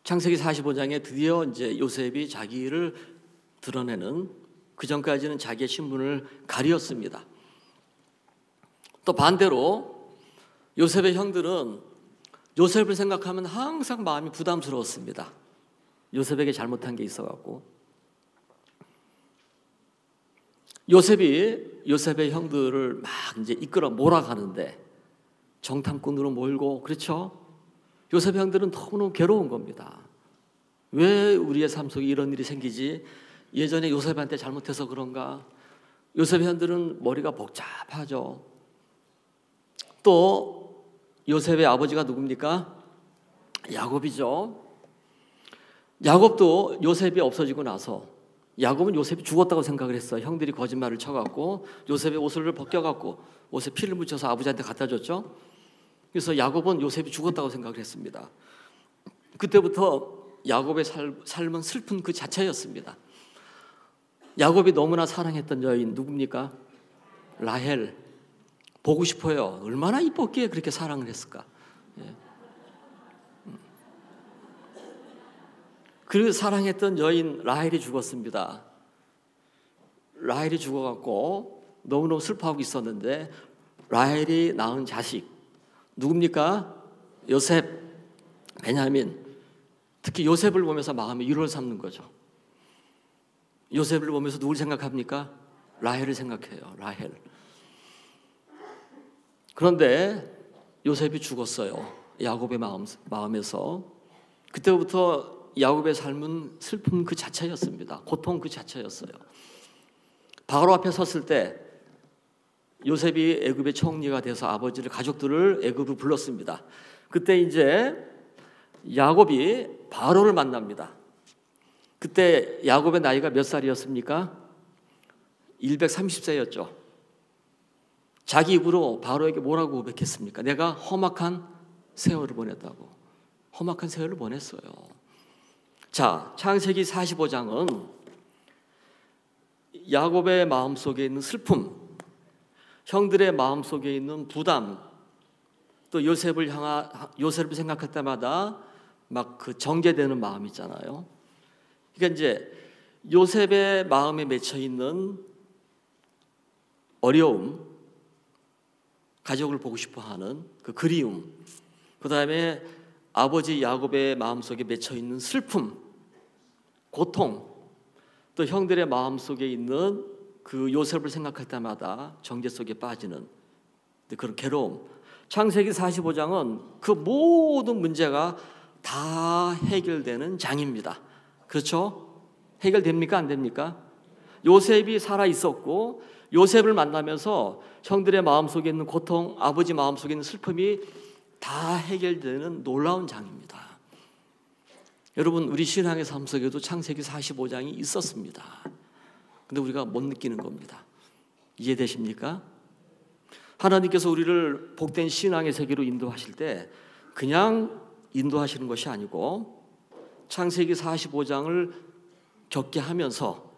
창세기 45장에 드디어 이제 요셉이 자기를 드러내는, 그 전까지는 자기의 신분을 가리었습니다. 또 반대로 요셉의 형들은 요셉을 생각하면 항상 마음이 부담스러웠습니다. 요셉에게 잘못한 게 있어갖고. 요셉의 형들을 막 이제 이끌어 몰아가는데 정탐꾼으로 몰고, 그렇죠? 요셉의 형들은 너무너무 괴로운 겁니다. 왜 우리의 삶 속에 이런 일이 생기지? 예전에 요셉한테 잘못해서 그런가? 요셉의 형들은 머리가 복잡하죠. 또 요셉의 아버지가 누굽니까? 야곱이죠. 야곱도 요셉이 없어지고 나서 야곱은 요셉이 죽었다고 생각을 했어요. 형들이 거짓말을 쳐갖고 요셉의 옷을 벗겨갖고 옷에 피를 묻혀서 아버지한테 갖다 줬죠. 그래서 야곱은 요셉이 죽었다고 생각을 했습니다. 그때부터 야곱의 삶은 슬픈 그 자체였습니다. 야곱이 너무나 사랑했던 여인 누굽니까? 라헬. 보고 싶어요. 얼마나 이뻤기에 그렇게 사랑을 했을까. 예. 그 사랑했던 여인 라헬이 죽었습니다. 라헬이 죽어갖고 너무너무 슬퍼하고 있었는데 라헬이 낳은 자식 누굽니까? 요셉, 베냐민. 특히 요셉을 보면서 마음에 위로를 삼는 거죠. 요셉을 보면서 누굴 생각합니까? 라헬을 생각해요. 라헬. 그런데 요셉이 죽었어요. 야곱의 마음에서. 그때부터 야곱의 삶은 슬픔 그 자체였습니다. 고통 그 자체였어요. 바로 앞에 섰을 때 요셉이 애굽의 총리가 돼서 아버지를 가족들을 애굽으로 불렀습니다. 그때 이제 야곱이 바로를 만납니다. 그때 야곱의 나이가 몇 살이었습니까? 130세였죠. 자기 입으로 바로에게 뭐라고 고백했습니까? 내가 험악한 세월을 보냈다고. 험악한 세월을 보냈어요. 자, 창세기 45장은 야곱의 마음속에 있는 슬픔, 형들의 마음속에 있는 부담, 또 요셉을 생각할 때마다 막 그 정제되는 마음 있잖아요. 그러니까 이제 요셉의 마음에 맺혀 있는 어려움, 가족을 보고 싶어하는 그 그리움, 그 다음에 아버지 야곱의 마음속에 맺혀 있는 슬픔, 고통, 또 형들의 마음속에 있는 그 요셉을 생각할 때마다 정제 속에 빠지는 그런 괴로움. 창세기 45장은 그 모든 문제가 다 해결되는 장입니다. 그렇죠? 해결됩니까? 안 됩니까? 요셉이 살아 있었고 요셉을 만나면서 형들의 마음속에 있는 고통, 아버지 마음속에 있는 슬픔이 다 해결되는 놀라운 장입니다. 여러분, 우리 신앙의 삶 속에도 창세기 45장이 있었습니다. 근데 우리가 못 느끼는 겁니다. 이해되십니까? 하나님께서 우리를 복된 신앙의 세계로 인도하실 때 그냥 인도하시는 것이 아니고 창세기 45장을 겪게 하면서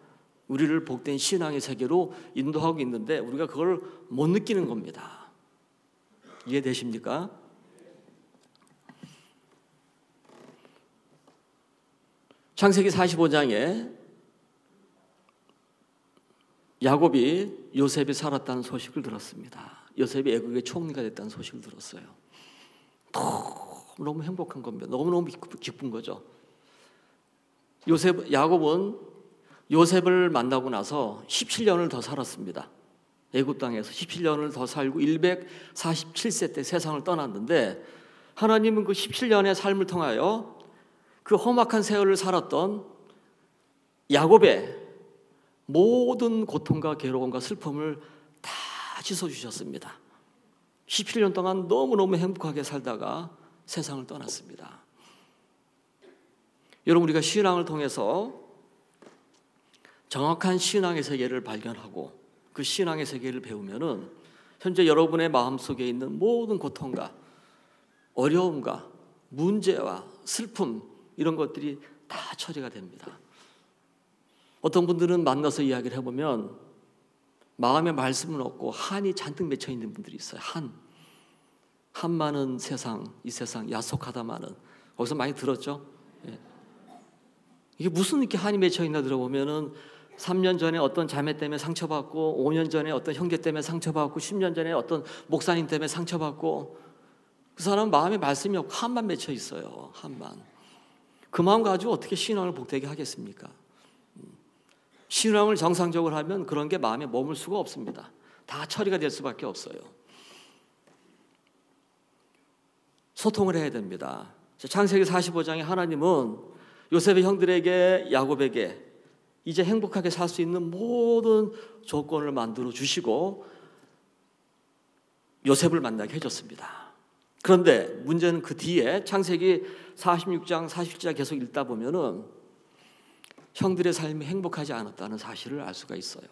우리를 복된 신앙의 세계로 인도하고 있는데 우리가 그걸 못 느끼는 겁니다. 이해되십니까? 창세기 45장에 야곱이 요셉이 살았다는 소식을 들었습니다. 요셉이 애국의 총리가 됐다는 소식을 들었어요. 너무 행복한 겁니다. 너무너무 기쁜 거죠. 야곱은 요셉을 만나고 나서 17년을 더 살았습니다. 애굽 땅에서 17년을 더 살고 147세 때 세상을 떠났는데 하나님은 그 17년의 삶을 통하여 그 험악한 세월을 살았던 야곱의 모든 고통과 괴로움과 슬픔을 다 씻어주셨습니다. 17년 동안 너무너무 행복하게 살다가 세상을 떠났습니다. 여러분, 우리가 신앙을 통해서 정확한 신앙의 세계를 발견하고 그 신앙의 세계를 배우면은 현재 여러분의 마음속에 있는 모든 고통과 어려움과 문제와 슬픔 이런 것들이 다 처리가 됩니다. 어떤 분들은 만나서 이야기를 해보면 마음에 말씀은 없고 한이 잔뜩 맺혀 있는 분들이 있어요. 한 많은 세상, 이 세상 야속하다마는 거기서 많이 들었죠. 예. 이게 무슨 이렇게 한이 맺혀 있나 들어보면은 3년 전에 어떤 자매 때문에 상처받고 5년 전에 어떤 형제 때문에 상처받고 10년 전에 어떤 목사님 때문에 상처받고 그 사람은 마음에 말씀이 없고 한만 맺혀 있어요. 한만. 그 마음 가지고 어떻게 신앙을 복되게 하겠습니까? 신앙을 정상적으로 하면 그런 게 마음에 머물 수가 없습니다. 다 처리가 될 수밖에 없어요. 소통을 해야 됩니다. 창세기 45장에 하나님은 요셉의 형들에게 야곱에게 이제 행복하게 살 수 있는 모든 조건을 만들어 주시고 요셉을 만나게 해줬습니다. 그런데 문제는 그 뒤에 창세기 46장, 47장 계속 읽다 보면은 형들의 삶이 행복하지 않았다는 사실을 알 수가 있어요.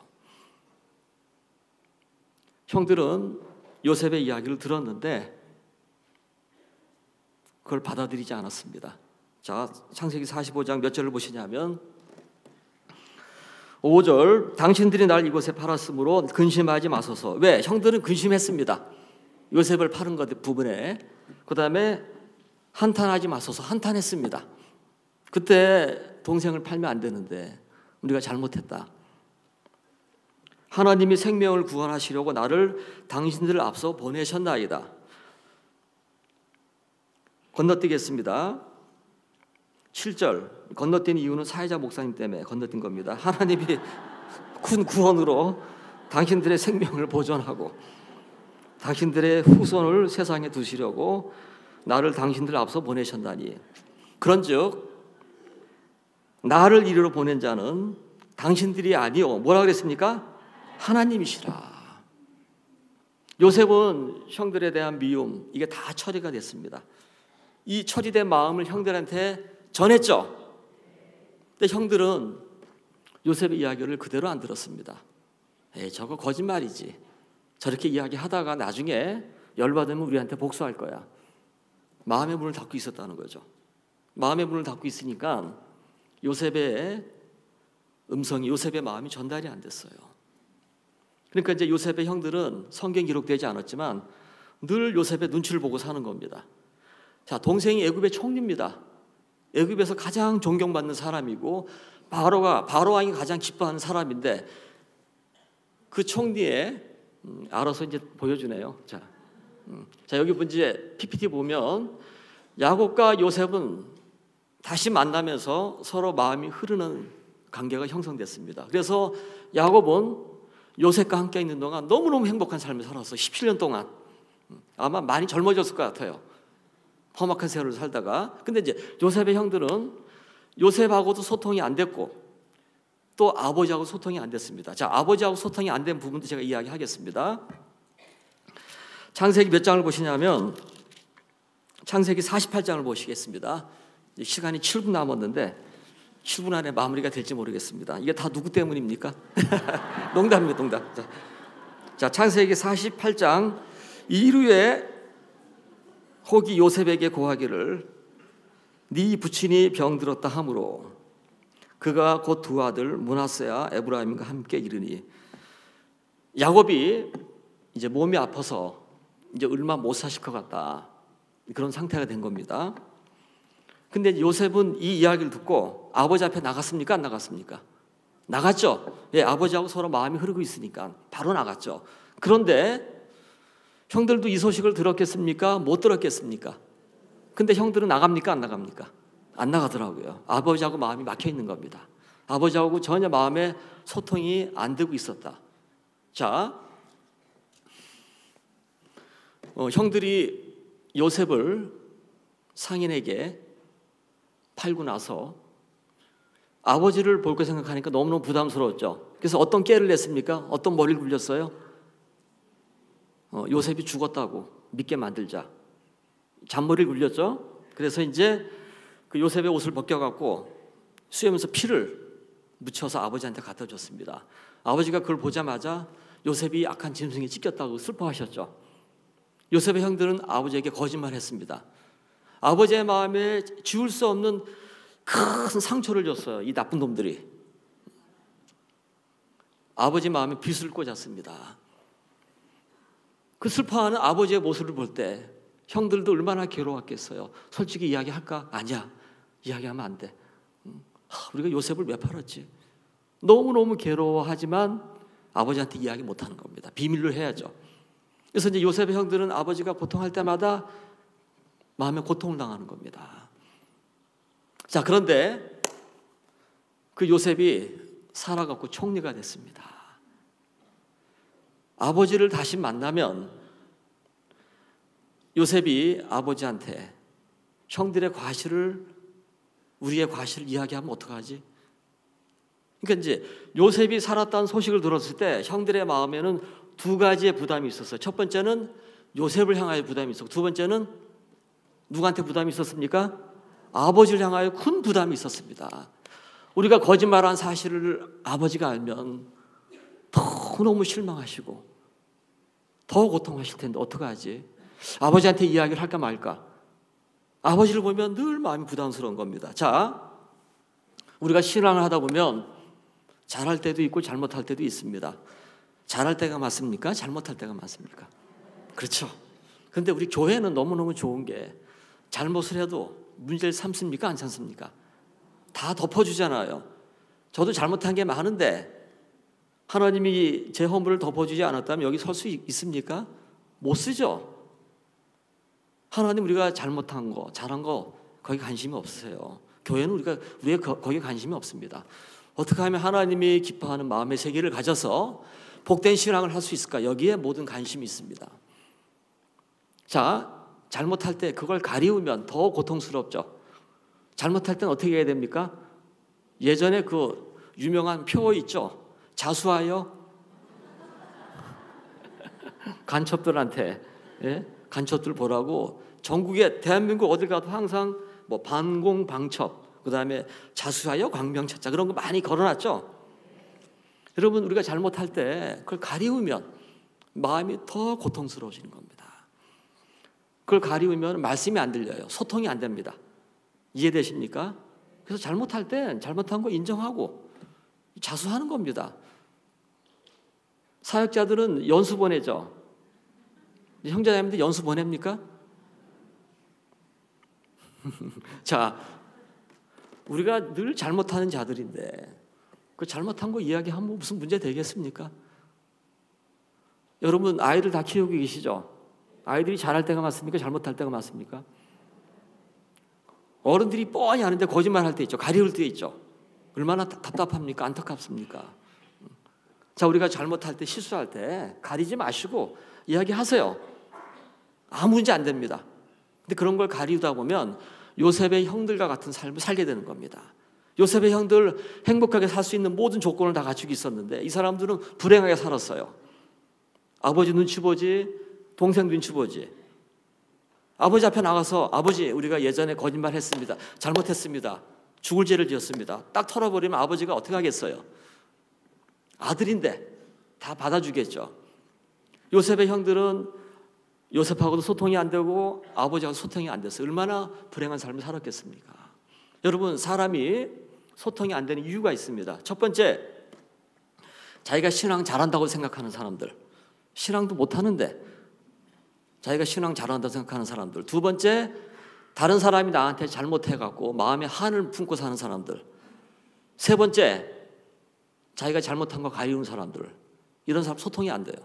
형들은 요셉의 이야기를 들었는데 그걸 받아들이지 않았습니다. 자, 창세기 45장 몇 절을 보시냐면 5절 당신들이 날 이곳에 팔았으므로 근심하지 마소서. 왜? 형들은 근심했습니다. 요셉을 파는 것 부분에. 그 다음에 한탄하지 마소서. 한탄했습니다. 그때 동생을 팔면 안 되는데 우리가 잘못했다. 하나님이 생명을 구원하시려고 나를 당신들 앞서 보내셨나이다. 건너뛰겠습니다. 7절 건너뛴 이유는 사회자 목사님 때문에 건너뛴 겁니다. 하나님이 큰 구원으로 당신들의 생명을 보존하고 당신들의 후손을 세상에 두시려고 나를 당신들 앞서 보내셨나니 그런즉 나를 이리로 보낸 자는 당신들이 아니요 뭐라 그랬습니까? 하나님이시라. 요셉은 형들에 대한 미움 이게 다 처리가 됐습니다. 이 처리된 마음을 형들한테 전했죠. 근데 형들은 요셉의 이야기를 그대로 안 들었습니다. 에이, 저거 거짓말이지. 저렇게 이야기하다가 나중에 열받으면 우리한테 복수할 거야. 마음의 문을 닫고 있었다는 거죠. 마음의 문을 닫고 있으니까 요셉의 음성이, 요셉의 마음이 전달이 안 됐어요. 그러니까 이제 요셉의 형들은 성경 기록되지 않았지만 늘 요셉의 눈치를 보고 사는 겁니다. 자, 동생이 애굽의 총리입니다. 애굽에서 가장 존경받는 사람이고 바로 왕이 가장 기뻐하는 사람인데 그 총리의 알아서 이제 보여주네요. 자, 여기 이제 PPT 보면 야곱과 요셉은 다시 만나면서 서로 마음이 흐르는 관계가 형성됐습니다. 그래서 야곱은 요셉과 함께 있는 동안 너무너무 행복한 삶을 살았어. 17년 동안. 아마 많이 젊어졌을 것 같아요. 험악한 세월을 살다가. 근데 이제 요셉의 형들은 요셉하고도 소통이 안 됐고 또 아버지하고 소통이 안 됐습니다. 자, 아버지하고 소통이 안 된 부분도 제가 이야기하겠습니다. 창세기 몇 장을 보시냐면 창세기 48장을 보시겠습니다. 시간이 7분 남았는데 7분 안에 마무리가 될지 모르겠습니다. 이게 다 누구 때문입니까? 농담입니다, 농담. 자, 창세기 48장 이루에 혹이 요셉에게 고하기를 네 부친이 병들었다 하므로 그가 곧 두 아들 므낫세와 에브라임과 함께 이르니 야곱이 이제 몸이 아파서 이제 얼마 못 사실 것 같다 그런 상태가 된 겁니다. 근데 요셉은 이 이야기를 듣고 아버지 앞에 나갔습니까? 안 나갔습니까? 나갔죠. 예, 아버지하고 서로 마음이 흐르고 있으니까 바로 나갔죠. 그런데 형들도 이 소식을 들었겠습니까? 못 들었겠습니까? 근데 형들은 나갑니까? 안 나갑니까? 안 나가더라고요. 아버지하고 마음이 막혀 있는 겁니다. 아버지하고 전혀 마음의 소통이 안 되고 있었다. 자, 형들이 요셉을 상인에게 팔고 나서 아버지를 볼 거 생각하니까 너무너무 부담스러웠죠. 그래서 어떤 깨를 냈습니까? 어떤 머리를 굴렸어요? 요셉이 죽었다고 믿게 만들자. 잔머리를 굴렸죠. 그래서 이제 그 요셉의 옷을 벗겨갖고 수염에서 피를 묻혀서 아버지한테 갖다 줬습니다. 아버지가 그걸 보자마자 요셉이 악한 짐승에 찢겼다고 슬퍼하셨죠. 요셉의 형들은 아버지에게 거짓말했습니다. 아버지의 마음에 지울 수 없는 큰 상처를 줬어요. 이 나쁜 놈들이. 아버지 마음에 빗을 꽂았습니다. 그 슬퍼하는 아버지의 모습을 볼 때 형들도 얼마나 괴로웠겠어요. 솔직히 이야기할까? 아니야. 이야기하면 안 돼. 우리가 요셉을 왜 팔았지? 너무너무 괴로워하지만 아버지한테 이야기 못하는 겁니다. 비밀로 해야죠. 그래서 이제 요셉의 형들은 아버지가 고통할 때마다 마음에 고통을 당하는 겁니다. 자, 그런데 그 요셉이 살아갖고 총리가 됐습니다. 아버지를 다시 만나면 요셉이 아버지한테 형들의 과실을, 우리의 과실을 이야기하면 어떡하지? 그러니까 이제 요셉이 살았다는 소식을 들었을 때 형들의 마음에는 두 가지의 부담이 있었어요. 첫 번째는 요셉을 향하여 부담이 있었고, 두 번째는 누구한테 부담이 있었습니까? 아버지를 향하여 큰 부담이 있었습니다. 우리가 거짓말한 사실을 아버지가 알면 더 너무 실망하시고 더 고통하실 텐데 어떡하지? 아버지한테 이야기를 할까 말까? 아버지를 보면 늘 마음이 부담스러운 겁니다. 자, 우리가 신앙을 하다 보면 잘할 때도 있고 잘못할 때도 있습니다. 잘할 때가 맞습니까? 잘못할 때가 맞습니까? 그렇죠. 그런데 우리 교회는 너무너무 좋은 게 잘못을 해도 문제를 삼습니까? 안 삼습니까? 다 덮어주잖아요. 저도 잘못한 게 많은데 하나님이 제 허물을 덮어주지 않았다면 여기 설 수 있습니까? 못 쓰죠. 하나님 우리가 잘못한 거, 잘한 거 거기 관심이 없으세요. 교회는 우리가 거기에 관심이 없습니다. 어떻게 하면 하나님이 기뻐하는 마음의 세계를 가져서 복된 신앙을 할 수 있을까? 여기에 모든 관심이 있습니다. 자, 잘못할 때 그걸 가리우면 더 고통스럽죠. 잘못할 때는 어떻게 해야 됩니까? 예전에 그 유명한 표 있죠. 자수하여 간첩들한테, 예? 간첩들 보라고 전국에 대한민국 어딜 가도 항상 뭐 반공방첩, 그다음에 자수하여 광명찾자 그런 거 많이 걸어놨죠. 여러분, 우리가 잘못할 때 그걸 가리우면 마음이 더 고통스러워지는 겁니다. 그걸 가리우면 말씀이 안 들려요. 소통이 안 됩니다. 이해되십니까? 그래서 잘못할 땐 잘못한 거 인정하고 자수하는 겁니다. 사역자들은 연수 보내죠. 형제자매들 연수 보냅니까? 자, 우리가 늘 잘못하는 자들인데 그 잘못한 거 이야기하면 무슨 문제 되겠습니까? 여러분, 아이들 다 키우고 계시죠? 아이들이 잘할 때가 맞습니까? 잘못할 때가 맞습니까? 어른들이 뻔히 아는데 거짓말할 때 있죠. 가리울 때 있죠. 얼마나 답답합니까? 안타깝습니까? 자, 우리가 잘못할 때, 실수할 때 가리지 마시고 이야기하세요. 아무 문제 안 됩니다. 근데 그런 걸 가리우다 보면 요셉의 형들과 같은 삶을 살게 되는 겁니다. 요셉의 형들 행복하게 살 수 있는 모든 조건을 다 갖추고 있었는데 이 사람들은 불행하게 살았어요. 아버지 눈치 보지, 동생 눈치 보지. 아버지 앞에 나가서 아버지, 우리가 예전에 거짓말 했습니다. 잘못했습니다. 죽을 죄를 지었습니다. 딱 털어버리면 아버지가 어떻게 하겠어요? 아들인데 다 받아주겠죠. 요셉의 형들은 요셉하고도 소통이 안 되고 아버지하고 소통이 안 됐어요. 얼마나 불행한 삶을 살았겠습니까? 여러분, 사람이 소통이 안 되는 이유가 있습니다. 첫 번째, 자기가 신앙 잘한다고 생각하는 사람들, 신앙도 못하는데 자기가 신앙 잘한다고 생각하는 사람들. 두 번째, 다른 사람이 나한테 잘못해갖고 마음에 한을 품고 사는 사람들. 세 번째, 자기가 잘못한 거 가리우는 사람들. 이런 사람 소통이 안 돼요.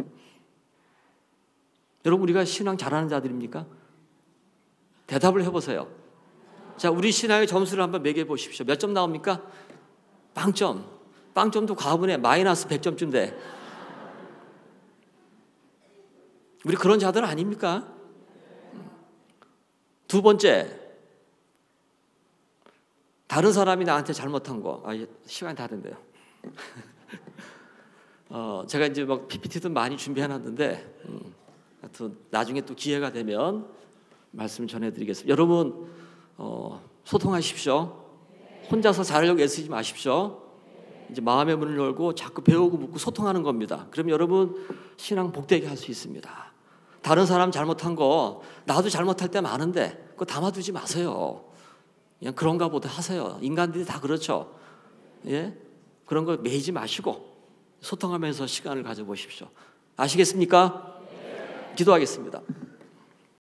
여러분, 우리가 신앙 잘하는 자들입니까? 대답을 해보세요. 자, 우리 신앙의 점수를 한번 매겨보십시오. 몇 점 나옵니까? 빵점. 빵점도 과분해. 마이너스 100점쯤 돼. 우리 그런 자들 아닙니까? 두 번째, 다른 사람이 나한테 잘못한 거. 시간이 다 된대요. 제가 이제 막 PPT도 많이 준비해놨는데, 하여튼 나중에 또 기회가 되면 말씀 전해드리겠습니다. 여러분, 소통하십시오. 혼자서 잘하려고 애쓰지 마십시오. 이제 마음의 문을 열고 자꾸 배우고 묻고 소통하는 겁니다. 그럼 여러분 신앙 복되게 할 수 있습니다. 다른 사람 잘못한 거 나도 잘못할 때 많은데 그거 담아두지 마세요. 그냥 그런가 보다 하세요. 인간들이 다 그렇죠. 예? 그런 거 매이지 마시고 소통하면서 시간을 가져보십시오. 아시겠습니까? 기도하겠습니다.